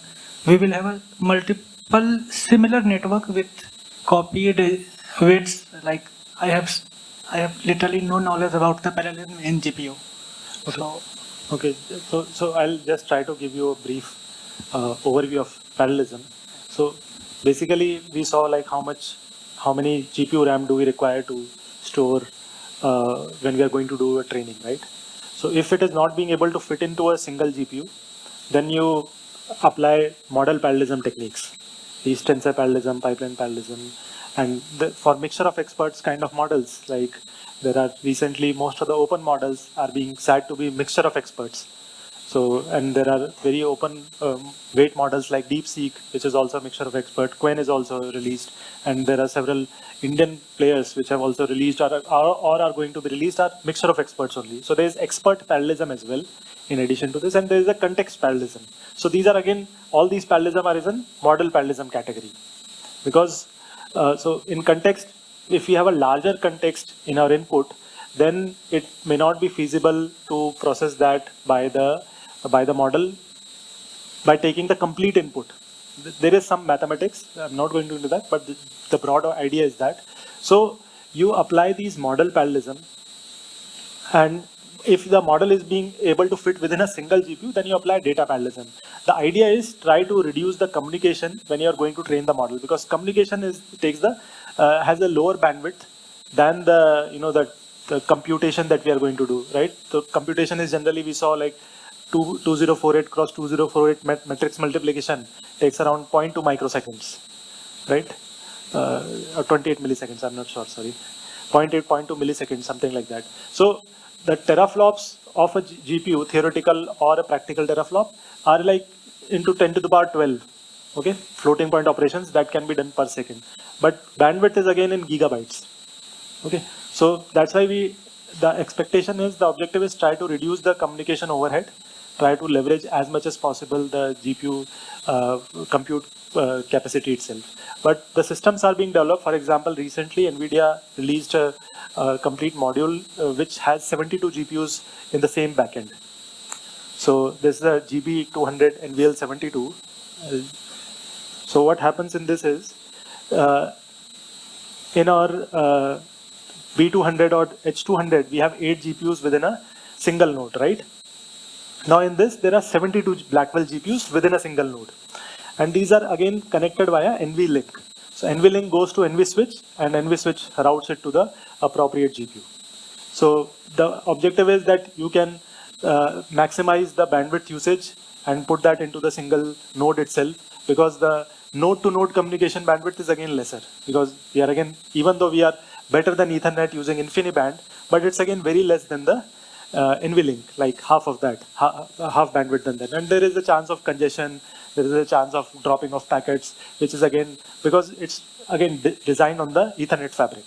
we will have a multiple similar network with copied weights? Like I have literally no knowledge about the parallelism in GPU. Okay. So I'll just try to give you a brief overview of parallelism. So basically, we saw like how many GPU RAM do we require to store when we are going to do a training, right? So if it is not being able to fit into a single GPU, then you apply model parallelism techniques, these tensor parallelism, pipeline parallelism, and for mixture of experts kind of models, like there are recently most of the open models are being said to be mixture of experts. So, and there are very open weight models like DeepSeek, which is also a mixture of expert. Quen is also released, and there are several Indian players which have also released or are going to be released are mixture of experts only. So there is expert parallelism as well in addition to this, and there is a context parallelism. So these are again, all these parallelism are in model parallelism category, because so in context, if we have a larger context in our input, then it may not be feasible to process that by the model by taking the complete input. There is some mathematics, I'm not going to into that, but the broad idea is that. So you apply these model parallelism, and if the model is being able to fit within a single GPU, then you apply data parallelism. The idea is try to reduce the communication when you are going to train the model, because communication has a lower bandwidth than the computation that we are going to do, right? So computation is generally, we saw like 2048 cross 2048 matrix multiplication takes around 0.2 microseconds, right? Or 28 milliseconds, I'm not sure, sorry. 0.8, 0.2 milliseconds, something like that. So the teraflops of a GPU, theoretical or a practical teraflop, are like into 10 to the power 12, okay? Floating point operations that can be done per second. But bandwidth is again in gigabytes, okay? So that's why the objective is try to reduce the communication overhead, try to leverage as much as possible the GPU compute capacity itself. But the systems are being developed. For example, recently NVIDIA released a complete module which has 72 GPUs in the same backend. So this is a GB200 NVL72. So what happens in this is, in our B200 or H200, we have 8 GPUs within a single node, right? Now in this, there are 72 Blackwell GPUs within a single node. And these are again connected via NVLink. So NVLink goes to NVSwitch, and NVSwitch routes it to the appropriate GPU. So the objective is that you can maximize the bandwidth usage and put that into the single node itself, because the node to node communication bandwidth is again lesser, because we are again, even though we are better than Ethernet using InfiniBand, but it's again very less than the NVLink, like half of that, half bandwidth than that. And there is a chance of congestion, there is a chance of dropping of packets, which is again, because it's again designed on the Ethernet fabric.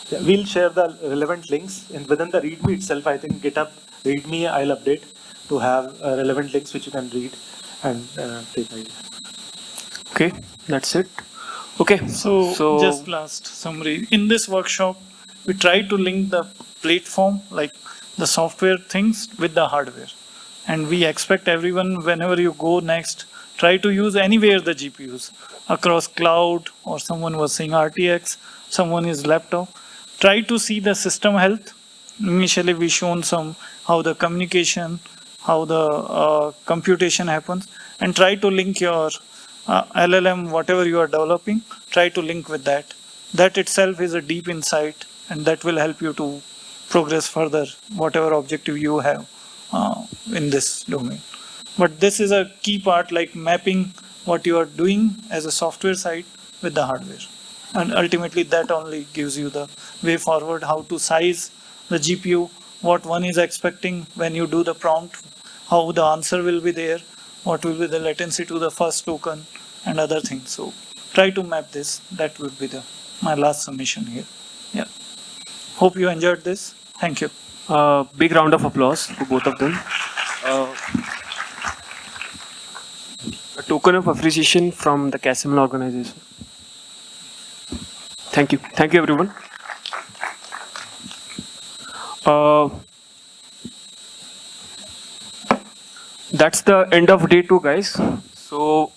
Yeah, we'll share the relevant links, and within the README itself, I think GitHub README I'll update to have relevant links which you can read and take idea. Okay, that's it. Okay, So just last summary. In this workshop, we try to link the platform, like the software things, with the hardware. And we expect everyone, whenever you go next, try to use anywhere the GPUs, across cloud, or someone was saying RTX, someone is laptop. Try to see the system health. Initially, we shown some how the communication, how the computation happens, and try to link your LLM, whatever you are developing, try to link with that. That itself is a deep insight, and that will help you to progress further, whatever objective you have in this domain. But this is a key part, like mapping what you are doing as a software side with the hardware. And ultimately, that only gives you the way forward, how to size the GPU, what one is expecting when you do the prompt, how the answer will be there, what will be the latency to the first token, and other things. So try to map this. That would be my last submission here. Yeah. Hope you enjoyed this. Thank you. big round of applause to both of them. A token of appreciation from the Casimir organization. Thank you. Thank you, everyone. That's the end of day 2, guys. So